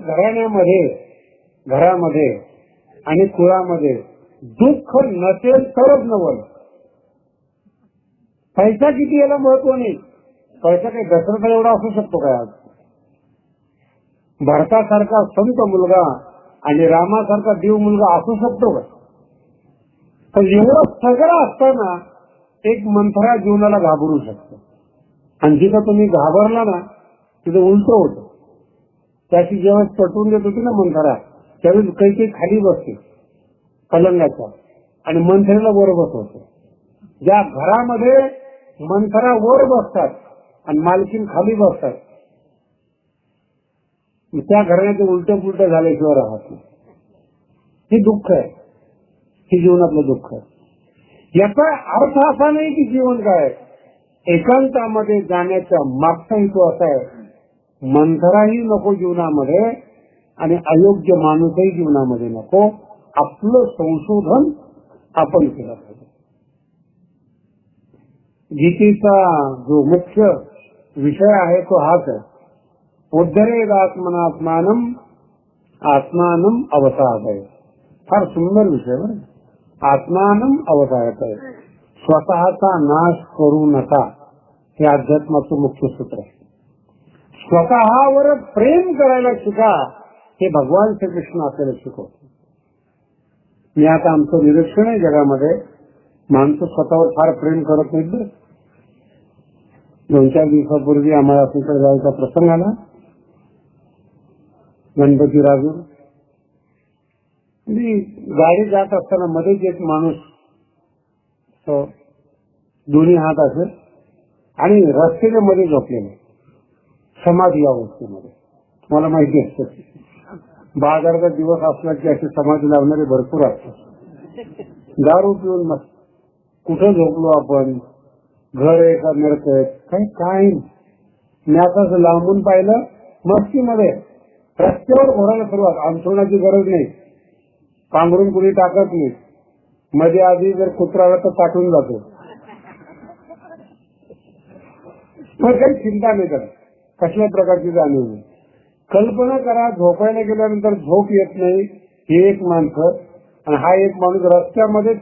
घरामध्ये आणि कुळामध्ये दुःख नसेल तरच नवल. पैसा किती याला महत्व नाही. पैसा काही दशरथ एवढा असू शकतो काय? आज भरतासारखा संत मुलगा आणि रामासारखा देव मुलगा असू शकतो का? तर एवढं सगळं असताना एक मंथरा जीवनाला घाबरू शकतो. आणि जिथं तुम्ही घाबरला ना तिथं उलट होतं. त्याची जेव्हा पटवून देत होती ना मंथरा, त्यावेळेस काही खाली बसते पलंगाच्या आणि मंथरेला वर बसवतो. ज्या घरामध्ये मंथरा वर बसतात आणि मालकीन खाली बसतात, त्या घराण्याचं उलट पुलट झाल्याशिवाय राहत नाही. हे दुःख आहे, हे जीवनातलं दुःख आहे. याचा अर्थ असा नाही की जीवन काय, एकांतामध्ये जाण्याचा मागचा हेतू असा आहे, मंथराही नको जीवनामध्ये आणि अयोग्य माणूसही जीवनामध्ये नको. आपलं संशोधन आपण केलं पाहिजे. गीतेचा जो मुख्य विषय आहे तो हाच आहे, उद्धरेद आत्मनात्मानम आत्मानम अवसादय. फार सुंदर विषय बरं. आत्मानम अवसादय, स्वतःचा नाश करू नका, हे अध्यात्माचं मुख्य सूत्र आहे. स्वतःवर प्रेम करायला शिका, हे भगवान श्रीकृष्ण आपल्याला शिकवतो. मी आता आमचं निरीक्षण आहे जगामध्ये, माणसं स्वतःवर फार प्रेम करत नाहीत. 2-4 दिवसापूर्वी आम्हाला तिकडे जायचा प्रसंग आला, गणपती राजूर. गाडी जात असताना मध्येच एक माणूस दोन्ही हात असेल आणि रस्त्याच्या मध्ये झोपलेले, समाधी अवस्थेमध्ये. तुम्हाला माहिती असतं बाजाराचा दिवस असला की असे समाधी लावणारे भरपूर असतात. दारू पिऊन मस्त कुठं झोपलो आपण, घर आहे का नरक आहे काय. मी आता लांबून पाहिलं, मस्तीमध्ये रस्त्यावर घोरायला सुरुवात. अंथरुणाची गरज नाही, पांघरून कुणी टाकत नाही. मध्ये आधी जर कुत्रा आला तर टाकून जातो, पण काही चिंता नाही करत, कसल्या प्रकारची जाणीव नाही. कल्पना करा, झोपायला गेल्यानंतर झोप येत नाही, ही एक माणसं, आणि हा एक माणूस रस्त्यामध्ये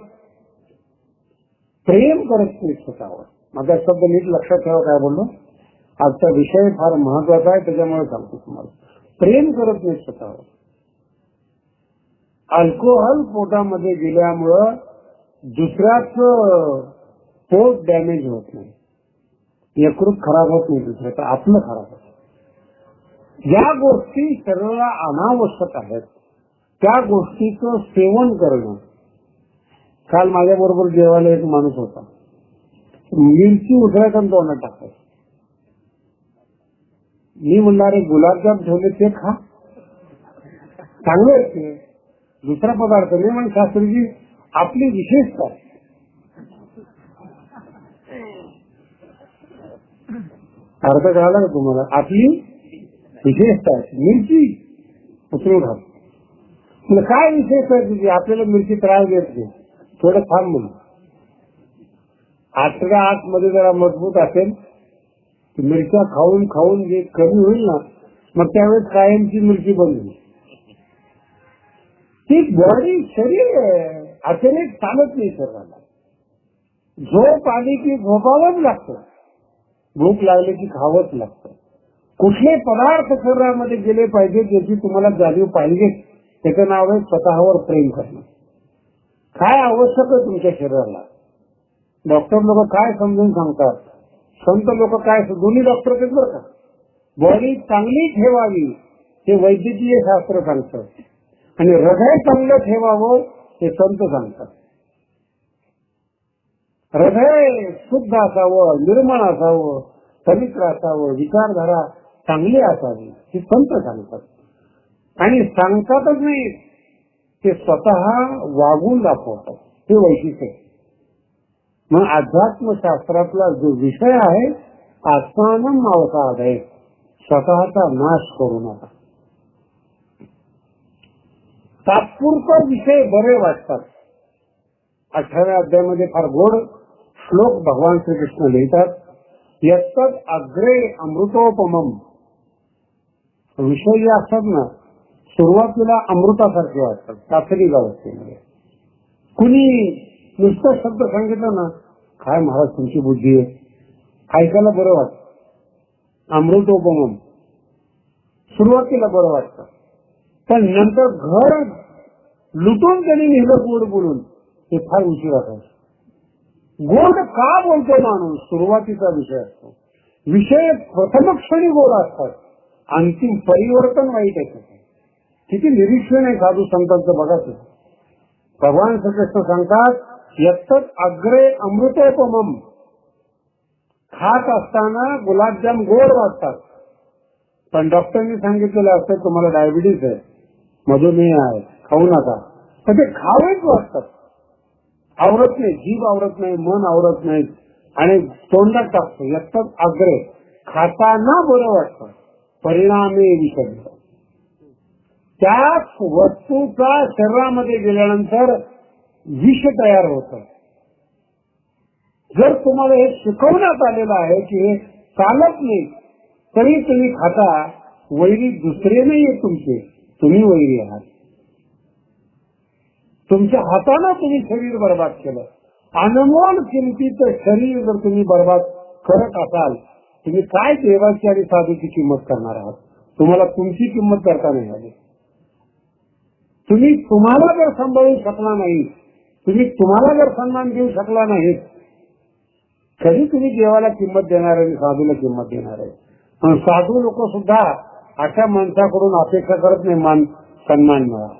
प्रेम करत नाही स्वतःवर. माझा शब्द नीट लक्षात ठेवा काय बोललो. आजचा विषय फार महत्वाचा आहे, त्याच्यामुळे सांगतो तुम्हाला. प्रेम करत नाही स्वतःवर. अल्कोहोल पोटामध्ये गेल्यामुळं दुसऱ्याच पोट डॅमेज होत नाही, यकृत खराब होत नाही, दुसऱ्याचं आपलं खराब होत. ज्या गोष्टी शरीराला अनावश्यक आहेत त्या गोष्टीचं सेवन करणं. काल माझ्या बरोबर जेवायला एक माणूस होता, मिरची उठवायचा तोंडात टाकायचं. मी म्हणणार गुलाबजाम ठेवले ते खा, चांगले असते, दुसरा पदार्थ नाही. म्हणजे शास्त्रीजी आपली विशेषता, अर्थ कळाला का तुम्हाला? आपली विशेषता मिरची उचलून घाल. काय विशेष आहे तुझी? आपल्याला मिरची त्रास देत नाही, थोडं थांब म्हणून. आतड्या आतमध्ये जरा मजबूत असेल, मिरच्या खाऊन खाऊन जे कमी होईल ना, मग त्यावेळेस कायमची मिरची बंद होईल. ती बॉडी शरीर अचानक चालत नाही शरीराला. झोप आली की झोपावंच लागतं, भूक लागली की खावंच लागतं. कुठले पदार्थ शरीरामध्ये गेले पाहिजे त्याची तुम्हाला जाणीव पाहिजे. त्याचं नाव आहे स्वतःवर प्रेम करणं. काय आवश्यक आहे तुमच्या शरीराला? डॉक्टर लोक काय समजून सांगतात, संत लोक काय, दोन्ही डॉक्टर आहेत बरं का. बॉडी चांगली ठेवावी हे वैद्यकीय शास्त्र सांगतं, आणि हृदय चांगलं ठेवावं हे संत सांगतात. हृदय शुद्ध असावं, निर्मळ असावं, पवित्र असावं, विचारधारा चांगली असावी हे संत सांगतात. आणि सांगतातच नाही, ते स्वतः वागून दाखवतात. हे वैशिष्ट्य. मग अध्यात्मशास्त्रातला जो विषय आहे, आत्मानं मावसाद आहे, स्वतःचा नाश करू नका. तात्पुरता विषय बरे वाटतात. 18व्या अध्यायामध्ये फार गोड श्लोक भगवान श्रीकृष्ण लिहितात. यत्तद अग्रे अमृतोपमम. विषय जे असतात ना, सुरुवातीला अमृतासारखे वाटतात प्राथमिक अवस्थेमध्ये. कुणी नुसतं शब्द सांगितलं ना, काय महाराज तुमची बुद्धी आहे, ऐकायला बरं वाटतं. अमृतोपमम सुरुवातीला बरं वाटतं, पण नंतर घर लुटून त्यांनी नेलं गोड बोलून, हे फार उशीर असायचं. गोड का बोलतो माणूस? सुरुवातीचा विषय असतो. विषय प्रथम क्षणी गोड असतात, अंतिम परिवर्तन वाईट आहे. किती निरीक्षण आहे साधू संतांचं बघा. भगवान श्रीकृष्ण सांगतात, यत्तद अग्रे अमृतोपमम. खात असताना गुलाबजाम गोड वाटतात, पण डॉक्टरने सांगितलेलं असतं तुम्हाला डायबिटीस आहे, मधुमेह आहे, खाऊ नका. पण ते खावेच वाटतात. आवरत नाही, जीभ आवरत नाही, मन आवरत नाही, आणि तोंडात टाकतो. यत्तद अग्रे. खाताना बरं वाटतं, परिणामी विषय. त्याच वस्तूचा शरीरामध्ये गेल्यानंतर विष तयार होतं. जर तुम्हाला हे शिकवण्यात आलेलं आहे की हे चालत नाही, तरी तुम्ही खाता, वैरी दुसरे नाहीये तुमचे, तुम्ही वैरी आहात. तुमच्या हाताने तुम्ही शरीर बर्बाद केलं. अनमोल किमतीचं शरीर जर तुम्ही बर्बाद करत असाल, तुम्ही काय देवाची आणि साधूची किंमत करणार आहात? तुम्हाला तुमची किंमत करता नाही आली. तुम्ही तुम्हाला जर सांभाळू शकला नाही, तुम्ही तुम्हाला जर सन्मान देऊ शकला नाही, कधी तुम्ही देवाला किंमत देणार आहे, साधूला किंमत देणार आहे. पण साधू लोक सुद्धा अशा माणसाकडून अपेक्षा करत नाही मान सन्मान मिळावा.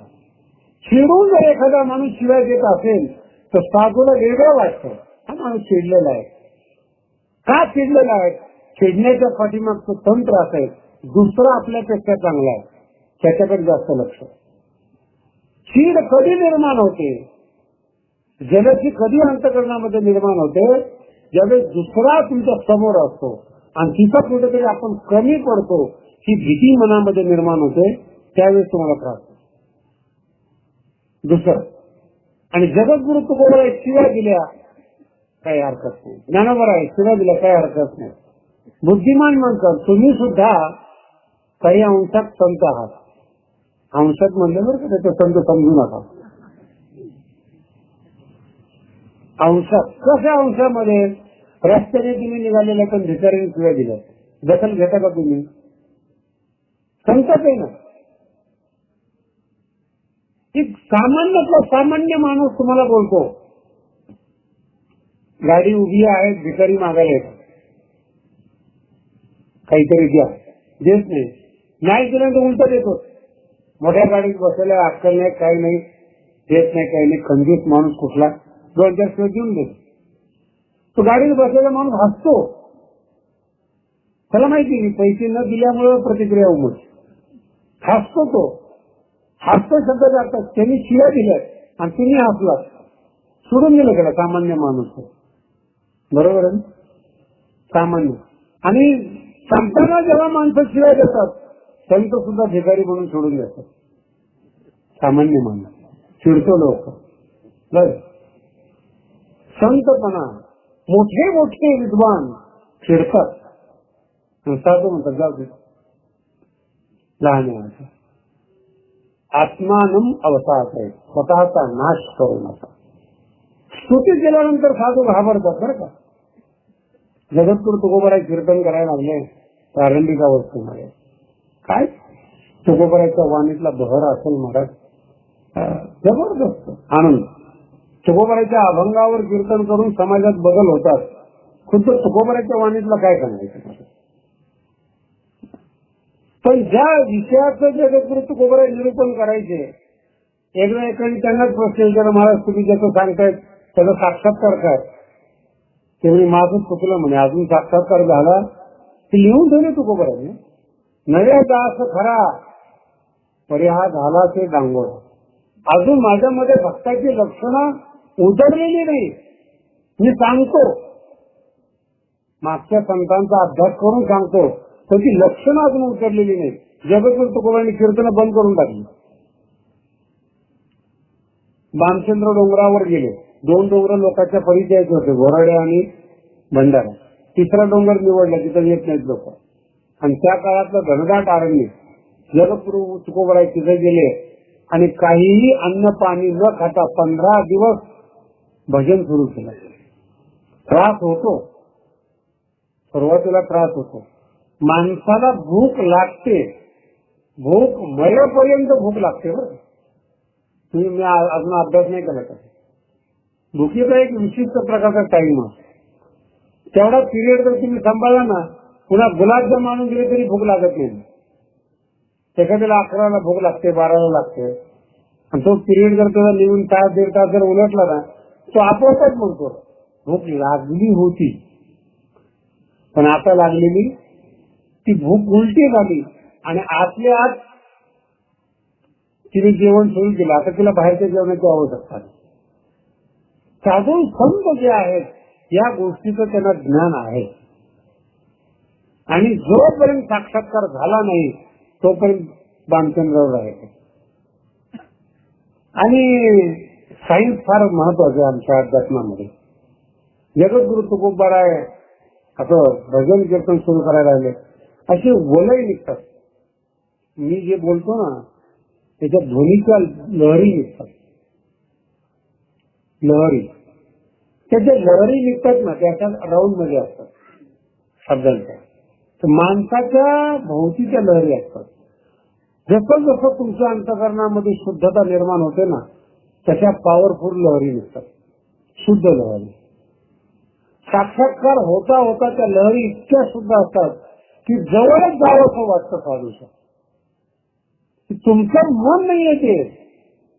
चिडून जर एखादा माणूस शिवाय देत असेल तर साधूला वेगळं वाटतं, हा माणूस चिडलेला आहे. का चिडलेला आहे? चिडण्याच्या पाठीमागचं तंत्र असं आहे, दुसरा आपल्यापेक्षा चांगला आहे त्याच्याकडे जास्त लक्ष. चीड कधी निर्माण होते, जलची कधी अंतकरणामध्ये निर्माण होते, ज्यावेळेस दुसरा तुमच्या समोर असतो आणि तिथं कुठेतरी आपण कमी पडतो, ही भीती मनामध्ये निर्माण होते, त्यावेळेस तुम्हाला त्रास होतो. दुसरं आणि जगद्गुरु तुकोबराय शिव्या दिल्या काही हरकत नाही, ज्ञानोबा आहे शिव्या दिल्या काही हरकत नाही. बुद्धिमान माणसं तुम्ही सुद्धा काही अंशात संत आहात. अंशात म्हणले बरं का, त्याचं संत समजू नका. अंशात कशा अंशामध्ये? रस्त्याने तुम्ही निघालेल्या पण भिकारीने शिव्या दिल्या, दखल घेता का तुम्ही? संतच आहे ना. एक सामान्यातला सामान्य माणूस तुम्हाला बोलतो, गाडी उभी आहे, भिकारी मागायला येतो, काहीतरी द्या, देत नाही, नाही दिलं तर उलट देतो. मोठ्या गाडीत बसायला अक्कल नाही, काही नाही, देत नाही, काही नाही. खंजीत माणूस कुठला 2-4 शिवाय देऊन देतो. तो गाडीत बसलेला माणूस हसतो, त्याला माहिती नाही पैसे न दिल्यामुळे प्रतिक्रिया उमटते. हसतो तो, हसतो शब्द जातात. त्यांनी शिव्या दिल्या आणि तुम्ही हसला, सोडून दिलं त्याला. सामान्य माणूस बरोबर आहे, सामान्य. आणि संतांना जेव्हा माणसं शिव्या देतात, संत सुद्धा भिकारी म्हणून सोडून देतात. सामान्य माणूस चिडतो लोक. संतपणा, मोठे मोठे विद्वान चिडतात, साधू म्हणतात जाऊ दे, लहान आहे. आत्मानम अवसात आहे, स्वतःचा नाश करू नका. स्तुती केल्यानंतर साधू घाबरतात बरं का. जगद्गुरु तुकोबराय कीर्तन करायला लागले प्रारंभिक अवस्थेमध्ये, काय तुकोबरायच्या वाणीतला बहर असेल महाराज, जबरदस्त आनंद. तुकोबरायच्या अभंगावर कीर्तन करून समाजात बदल होतात. खुद्द तुकोबरायच्या वाणीतला काय सांगायचं. पण ज्या विषयाचं जगद्गुरु तुकोबराय निरूपण करायचे, एकदा एकाने त्यांनाच प्रश्न विचारला, महाराज तुम्ही ज्याचं सांगतायत त्याचा साक्षात्कार काय? त्यावेळी माझं चुकलं म्हणे, अजून साक्षात्कार झाला ते लिहून ठेवले तुकोबरायने. नव्या दास खरा परिहा झाला ते डांगोर. अजून माझ्यामध्ये भक्ताची लक्षणं उतरलेली नाही. मी सांगतो, मागच्या संतांचा अभ्यास करून सांगतो, पण ती लक्षणं अजून उतरलेली नाही. जगद्गुरु तुकोबरायने कीर्तन बंद करून टाकली. भामचंद्र डोंगरावर गेले. 2 डोंगर लोकांच्या परिचयाचे होते, घोराडे आणि भंडारा. 3रा डोंगर निवडला, तिथं येत नाहीत लोक. आणि त्या काळातलं घनदाट अरण्य. जगद्गुरु तुकोबराय तिथे गेले आणि काहीही अन्न पाणी न खाता 15 दिवस भजन सुरू केलं. त्रास होतो, सुरुवातीला त्रास होतो. माणसाला भूक लागते, भूक मरेपर्यंत भूक लागते. बरं तुम्ही मी अजून अभ्यास नाही केला का? भुकीचा एक विशिष्ट प्रकारचा टाइम आहे. तेवढा पिरियड जर तुम्ही सांभाळला ना, पुन्हा गुलाबजाम आणून दिले तरी भूक लागत नाही. एखाद्याला 11ला भूक लागते, 12ला लागते. आणि तो पिरियड जर त्याचा निघून तास 1.5 तास जर उलटला ना, तो आपोआपच म्हणतो भूक लागली होती. पण आता लागलेली ती भूक उलटी झाली आणि आतल्या आत तिने जेवण सुरू केलं. आता तिला बाहेरच्या जेवणाची आवश्यकता नाही. साधू संत जे आहेत या गोष्टीचं त्यांना ज्ञान आहे. आणि जोपर्यंत साक्षात्कार झाला नाही तोपर्यंत भामचंद्रावर आहे. आणि सायन्स फार महत्वाचं आहे आमच्या अध्यात्मामध्ये. जगद्गुरु तुकोबराय असं भजन कीर्तन सुरू करायला लागले, असे वलय निघतात. मी जे बोलतो ना त्याच्या ध्वनीच्या लहरी निघतात. लहरी, त्याच्या लहरी निघतात ना, त्याच्या राऊंड मध्ये असतात शब्दांच्या. तर माणसाच्या भोवतीच्या लहरी असतात. जसं जसं तुमच्या अंतःकरणामध्ये शुद्धता निर्माण होते ना, तशा पॉवरफुल लहरी निघतात, शुद्ध लहरी. साक्षात्कार होता होता त्या लहरी इतक्या शुद्ध असतात की जवळच जावंसं वाटतं साधूचं. तुमचं मन नाही येते,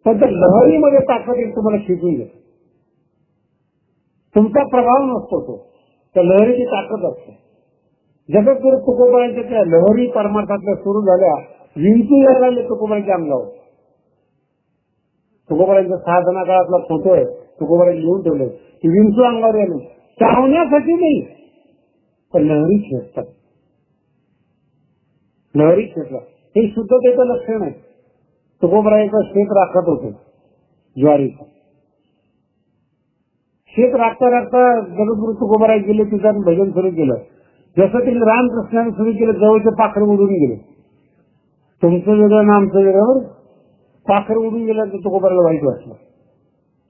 पण त्या लहरीमध्ये ताकद येईल, तुम्हाला शिकून घेत. तुमचा प्रभाव नसतो तो, त्या लहरीची ताकद असते. जगद्गुरु तुकोबांच्या त्या लहरी परमार्थातल्या सुरू झाल्या, विंचू यायला लागले तुकोबांच्या अंगावर. तुकोबांच्या साधना काळातला फोटो आहे, तुकोबांनी लिहून ठेवले की विंचू अंगावर यायला चावण्यासाठी नाही, पण लहरी खेचतात. लहरी खेचला हे शुद्धतेचं लक्षण आहे. तुकोबाईचं शेत राखत होते, ज्वारीचं शेत राखता राखता जगद्गुरु तुकोबाराय गेले, तिथं भजन सुरू केलं. जसं त्यांनी रामकृष्णाने सुरू केलं, जवळचे पाखर उडून गेले. तुमचं वेगळं ना आमचं वेगळं, पाखर उडून गेलं तर तुकोबाराला वाईट वाटलं.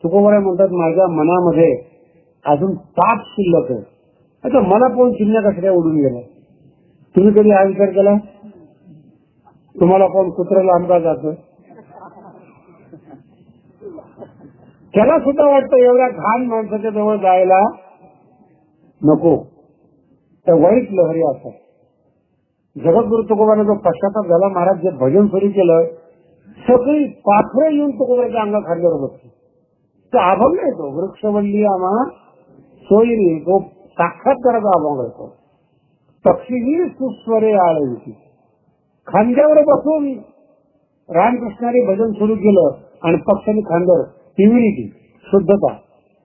तुकोबाराय म्हणतात, माझ्या मनामध्ये अजून पाप शिल्लक आहे. आता मला कोण चिन्ह कसं काय उडून गेला? तुम्ही कधी हा विचार केला? तुम्हाला कोण कुत्र्याला आमका जातं? त्याला सुद्धा वाटतं एवढ्या घाण माणसाच्या जवळ जायला नको. त्या वाईट लहरी असतात. जगद्गुरु तुकोबाने जो पश्चाताप झाला, महाराज जे भजन सुरू केलं, सगळी पाखरं येऊन तुकोबाच्या अंगा खाल्ल्यावर बसते. तो अभंग आहे, तो वृक्षवल्ली आम्हा सोयरी, तो साक्षात्काराचा अभंग आहे. तो पक्षी सुस्वरे आळवी, खांद्यावर बसून रामकृष्णाने भजन सुरू केलं आणि पक्षाने खांद्यावर प्युरिटी, शुद्धता.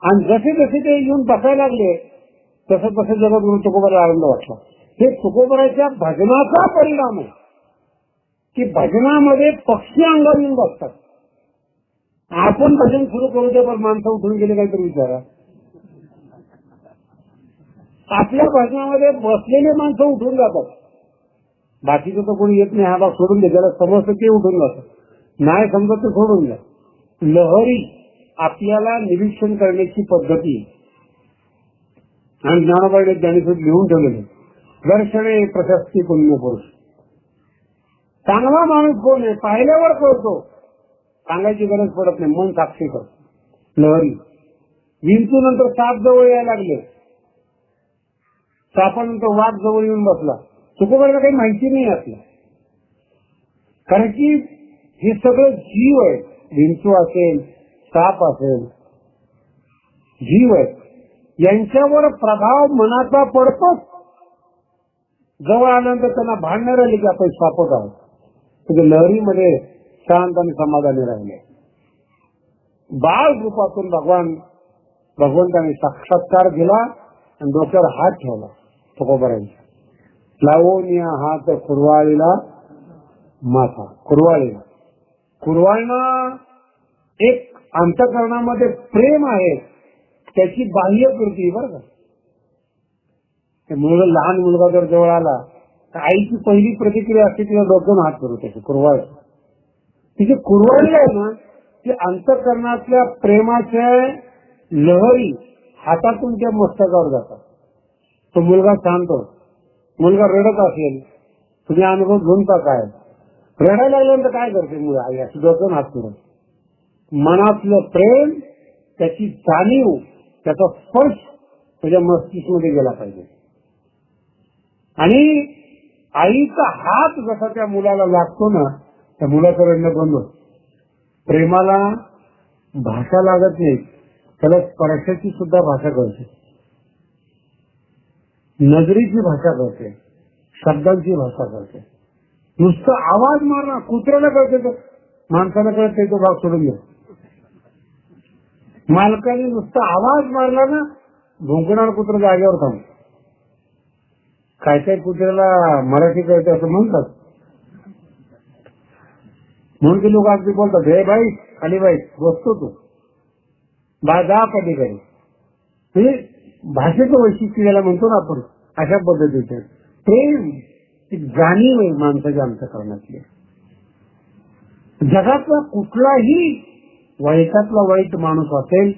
आणि जसे जसे ते येऊन बसायला लागले, तसं तसं जगद्गुरु तुकोबाला आनंद वाटला. हे तुकोबाच्या भजनाचा परिणाम आहे की भजनामध्ये पक्षी अंगावर येऊन बसतात. आपण भजन सुरू करू दे, पण माणसं उठून गेले काहीतरी विचारा. आपल्या भजनामध्ये बसलेले माणसं उठून जातात, बाकीचं तर कोणी येत नाही. हा भाग सोडून दे, ज्याला समजतं ते उठून जातात, नाही समजत ते सोडून द्या. लहरी आपल्याला निरीक्षण करण्याची पद्धती आणि ज्ञानोबाईने ज्ञानेश्वर लिहून ठेवलेले. दर्शने प्रशस्ती पुण्य पुरुष. चांगला माणूस कोण आहे पाहिल्यावर कळतो, सांगायची गरज पडत नाही, मन साक्षी करतो. लहरी. विंचू नंतर साप जवळ यायला लागले, सापानंतर वाघ जवळ येऊन बसला. तुकोबाला काही माहिती नाही आपल्या, कारण की हे सगळं जीव आहे. विंचू असेल, साप असेल, जीव आहे. यांच्यावर प्रभाव मनाचा पडतोच. जवळ आल्यानंतर त्यांना भांडणार आले की आपण सापत आहोत. म्हणजे लहरीमध्ये शांत आणि समाधानी राहिले. बाळ रूपातून भगवंताने साक्षात्कार दिला आणि डोक्यावर हात ठेवला तुकोबारांच्या. लावून हात कुरवाळीला माथा. कुरवाळीला, कुरवाळणं एक अंतःकरणामध्ये प्रेम आहे, त्याची बाह्य कृती. बरं का, मुलगा, लहान मुलगा जर जवळ आला तर आईची पहिली प्रतिक्रिया असते तिला डोक्यानं हात करू, त्याची कुरवाळ. तिची कुरवाळी आहे ना, ती अंतःकरणातल्या प्रेमाच्या लहरी हातातून त्या मस्तकावर जातात. तो मुलगा शांत होतो. मुलगा रडत असेल, तुम्ही अनुभव घेऊन काय, रडायला लागल्यानंतर काय करते मुलं? आई अशी डोक्यानं हात करून. मनातलं प्रेम, त्याची जाणीव, त्याचा स्पर्श त्याच्या मस्तिष्कमध्ये गेला पाहिजे. आणि आईचा हात जसा त्या मुलाला लागतो ना, त्या मुलाचं रडणं बंद होतं. प्रेमाला भाषा लागत नाही, त्याला स्पर्शाची सुद्धा भाषा कळते, नजरेची भाषा कळते, शब्दांची भाषा कळते. नुसतं आवाज मारणं कुत्र्याला कळते, तर माणसाला कळते तो भाग सोडून द्या. मालकाने नुसता आवाज मारला ना, भुंकणार कुत्र जागेवर थांब. काय काय कुत्र्याला मराठी कळते असं म्हणतात, म्हणून ते लोक अगदी बोलतात, हे बाई खाली बाई बसतो तू जा पलीकडे. म्हणजे भाषेचं वैशिष्ट्य ज्याला म्हणतो ना आपण, अशा पद्धतीचे प्रेम, एक जाणीव आहे माणसाच्या अंतःकरणातली. जगातला कुठलाही वाईटातला वाईट माणूस असेल,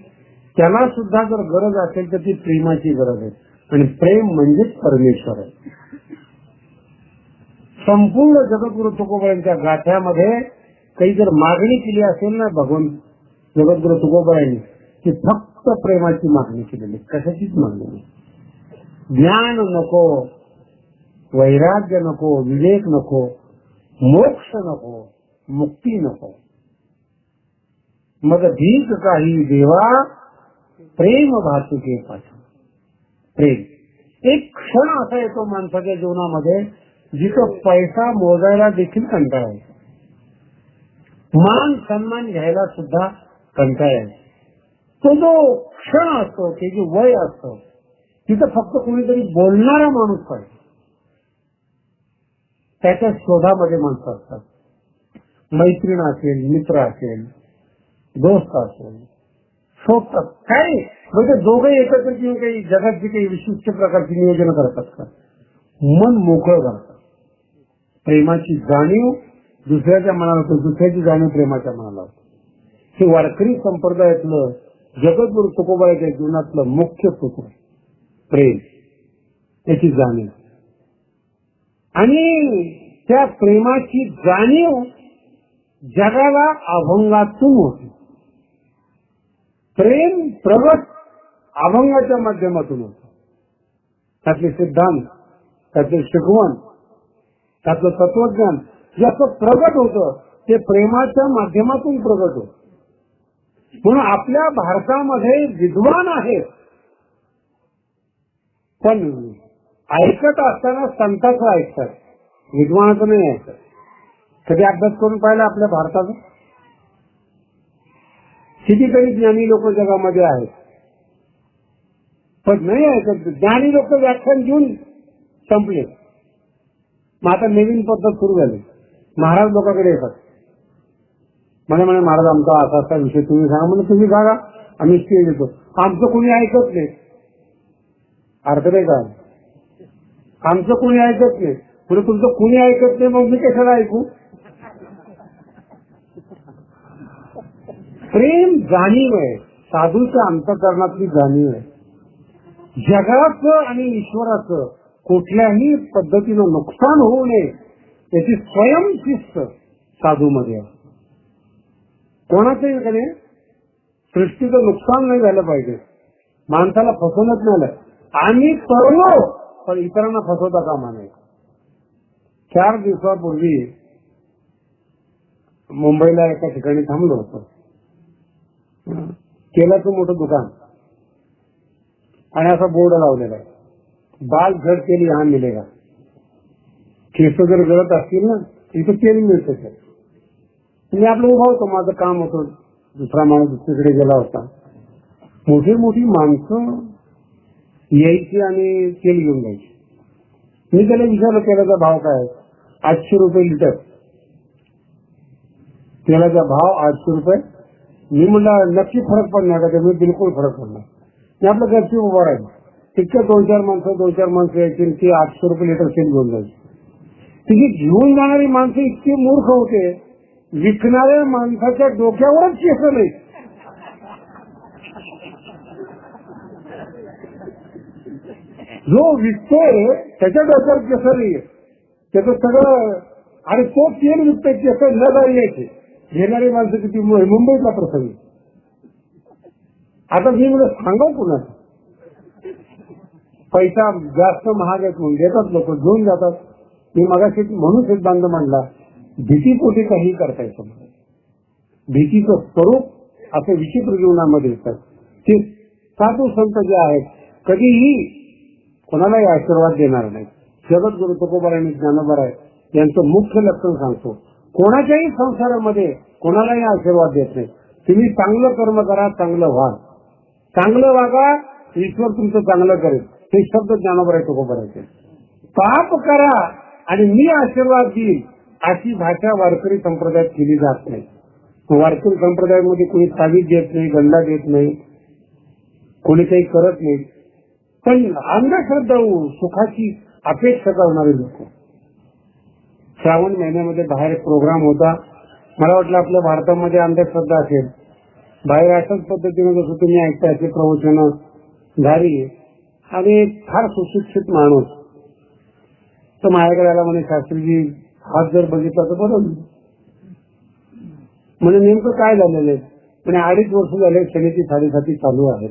त्याला सुद्धा जर गरज असेल तर ती प्रेमाची गरज आहे. आणि प्रेम म्हणजेच परमेश्वर आहे. संपूर्ण जगद्गुरु तुकोबांच्या गाथ्यामध्ये काही जर मागणी केली असेल ना भगवान जगद्गुरु तुकोबांनी, की फक्त प्रेमाची मागणी केलेली, कशाचीच मागणी नाही. ज्ञान नको, वैराग्य नको, विवेक नको, मोक्ष नको, मुक्ती नको. मग भीक काही देवा प्रेम भातुके पाठ. प्रेम एक क्षण असा येतो माणसाच्या जीवनामध्ये जिथं पैसा मोजायला देखील कंटाळा आहे, मान सन्मान घ्यायला सुद्धा कंटाळा आहे. तो जो क्षण असतो, ते जे वय असतं, तिथं फक्त कोणीतरी बोलणारा माणूस पाहिजे. त्याच्या शोधामध्ये माणसं असतात. मैत्रीण असेल, मित्र असेल, दोस्त असेल, शोधतात. काय म्हणजे दोघे एकत्र येऊन काही जगाची काही विशिष्ट प्रकारची नियोजन करतात का? मन मोकळं करतात. प्रेमाची जाणीव दुसऱ्याच्या मनाला होते, दुसऱ्याची जाणीव प्रेमाच्या मनाला होते. हे वारकरी संप्रदायातलं जगद्गुरु तुकोबाच्या जीवनातलं मुख्य सूत्र प्रेम, त्याची जाणीव. आणि त्या प्रेमाची जाणीव जगाला अभंगातून होती. प्रेम प्रगट अभंगाच्या माध्यमातून होतं. त्यातले सिद्धांत, त्यातले शिकवण, त्यातलं तत्वज्ञान जे असं प्रगट होतं ते प्रेमाच्या माध्यमातून प्रगट होतं. म्हणून आपल्या भारतामध्ये विद्वान आहेत, पण ऐकत असताना संतांचं ऐकतात, विद्वानाचं नाही ऐकत. कधी अभ्यास करून पाहिला आपल्या भारताचा? कितीतरी ज्ञानी लोक जगामध्ये आहेत, पण नाही ऐकत. ज्ञानी लोक व्याख्यान घेऊन संपले. मग आता नवीन पद्धत सुरू झाली. महाराज लोकांकडे येतात, म्हणे महाराज आमचा असा असा विषय तुम्ही सांगा. म्हणजे तुम्ही सांगा, आम्ही स्टेज येतो. आमचं कोणी ऐकत नाही. अर्थ नाही का? आमचं कोणी ऐकत नाही. म्हणजे तुमचं कुणी ऐकत नाही, मग मी कशाला ऐकू? प्रेम जाणीव आहे, साधूच्या अंतःकरणातली जाणीव आहे. जगाचं आणि ईश्वराचं कुठल्याही पद्धतीनं नुकसान होऊ नये याची स्वयंशिस्त साधूमध्ये आहे. कोणाचंही कडे सृष्टीचं नुकसान नाही झालं पाहिजे, माणसाला फसवणच नाही. आम्ही करलो पण इतरांना फसवता कामा नये. 4 दिवसापूर्वी मुंबईला एका ठिकाणी थांबलो होतो. तेलाचं मोठं दुकान आणि असा बोर्ड लावलेला आहे, बाल झड तेल यहाँ मिलेगा. केस जर गळत असतील ना, इथं तेल मिळतं. मी आपलं उभा होतो, माझं काम होतं, दुसरा माणूस दुसरीकडे गेला होता. मोठी मोठी माणसं यायची आणि तेल घेऊन जायची. मी त्याला विचारलं तेलाचा भाव काय आहे? 800 रुपये लिटर. तेलाचा भाव 800 रुपये. मी म्हणलं नक्की फरक पडणार का? त्यामुळे बिलकुल फरक पडणार. मी आपलं घरची उभा राहील. तितकं 2-4 माणसं यायची, ती 800 रुपये लिटर तेल घेऊन जायची. तिथे घेऊन जाणारी माणसं इतकी मूर्ख होते, विकणाऱ्या माणसाच्या डोक्यावरच केस नाही. जो विकतोय त्याच्या डोक्यावर केस नाही, त्याचं सगळं. आणि तो तेल विकतोय केस न जाण्याचे घेणारी माणसं किती मुंबईतला प्रसंग. आता मी म्हणजे सांगाव कुणाचं? पैसा जास्त महाग आहे म्हणून देतात लोक, घेऊन जातात. मी मगाशी म्हणून सिद्धांत मांडला, भीतीपोटी काही करता येतं. भीतीचं स्वरूप असं विचित्र जीवनामध्ये येतात. ते साधू संत जे आहेत कधीही कोणालाही आशीर्वाद देणार नाही. जगद्गुरु तुकोबा आणि ज्ञानोबा यांचं मुख्य लक्षण सांगतो, कोणाच्याही संसारामध्ये कोणालाही आशीर्वाद देत नाही. तुम्ही चांगलं कर्म करा, चांगलं व्हा, चांगलं वागा, ईश्वर तुमचं चांगलं करेल. हे शब्द ज्ञानोबा तुकोबा. पाप करा आणि मी आशीर्वाद देईल अशी भाषा वारकरी संप्रदायात केली जात नाही. वारकरी संप्रदायामध्ये कोणी तावीज देत नाही, गंडा देत नाही, कोणी काही करत नाही. पण अंधश्रद्धा सुखाची अपेक्षा करणारे लोक. श्रावण महिन्यामध्ये बाहेर एक प्रोग्राम होता. मला वाटलं आपल्या भारतामध्ये अंधश्रद्धा असेल. बाहेर अशाच पद्धतीने जसं तुम्ही ऐकता असे प्रवचन झाली आणि फार सुशिक्षित माणूस तर माझ्याकडे आला म्हणे शास्त्रीजी हात जर बघितला तर बरोबर म्हणजे नेमकं काय झालेलं आहे म्हणजे 2.5 वर्ष झाले शनीची 7.5 चालू आहे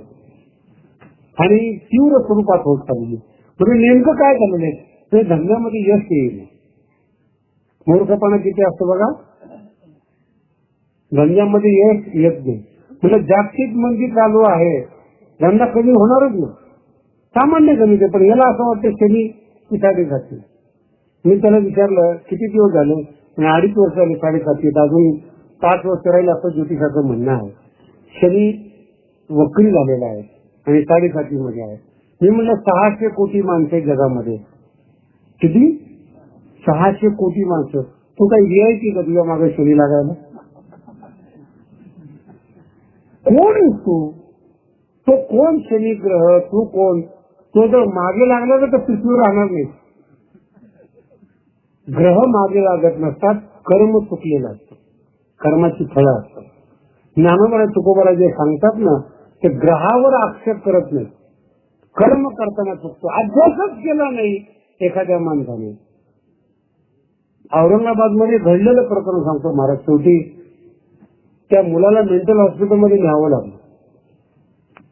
आणि तीव्र स्वरूपात होत चालली म्हणजे नेमकं काय झालेलं आहे ते धंद्यामध्ये यश येईल. मूर्खपणा किती असतो बघा, धंद्यामध्ये यश येत नाही म्हणजे जागतिक मंदी चालू आहे धंदा कमी होणारच नाही सामान्य गणित आहे. पण याला असं वाटतं शनी की 7.5 मी त्याला विचारलं किती दिवस झाले 2.5 वर्ष झाले 7.5 अजून 5 वर्ष राहील असं ज्योतिषाचं म्हणणं आहे. शनी वक्री झालेला आहे आणि 7.5 मध्ये आहे. मी म्हणलं 600 कोटी माणसं जगामध्ये किती 600 कोटी माणसं तू काही व्हीआयपी का तुझ्या मागे शनी लागायला कोण आहेस तू तो कोण शनी ग्रह तू कोण तो जर मागे लागला तर पृथ्वीवर राहणार नाही. ग्रह मागे लागत नसतात कर्म चुकलेलं असतं कर्माची फळं असतात. ज्ञानोबा तुकोबाला जे सांगतात ना ते ग्रहावर आक्षेप करत नाही कर्म करताना चुकतो अभ्यासच केला नाही एखाद्या माणसाने. औरंगाबाद मध्ये घडलेलं प्रकरण सांगतो महाराज. शेवटी त्या मुलाला मेंटल हॉस्पिटलमध्ये न्यावं लागलं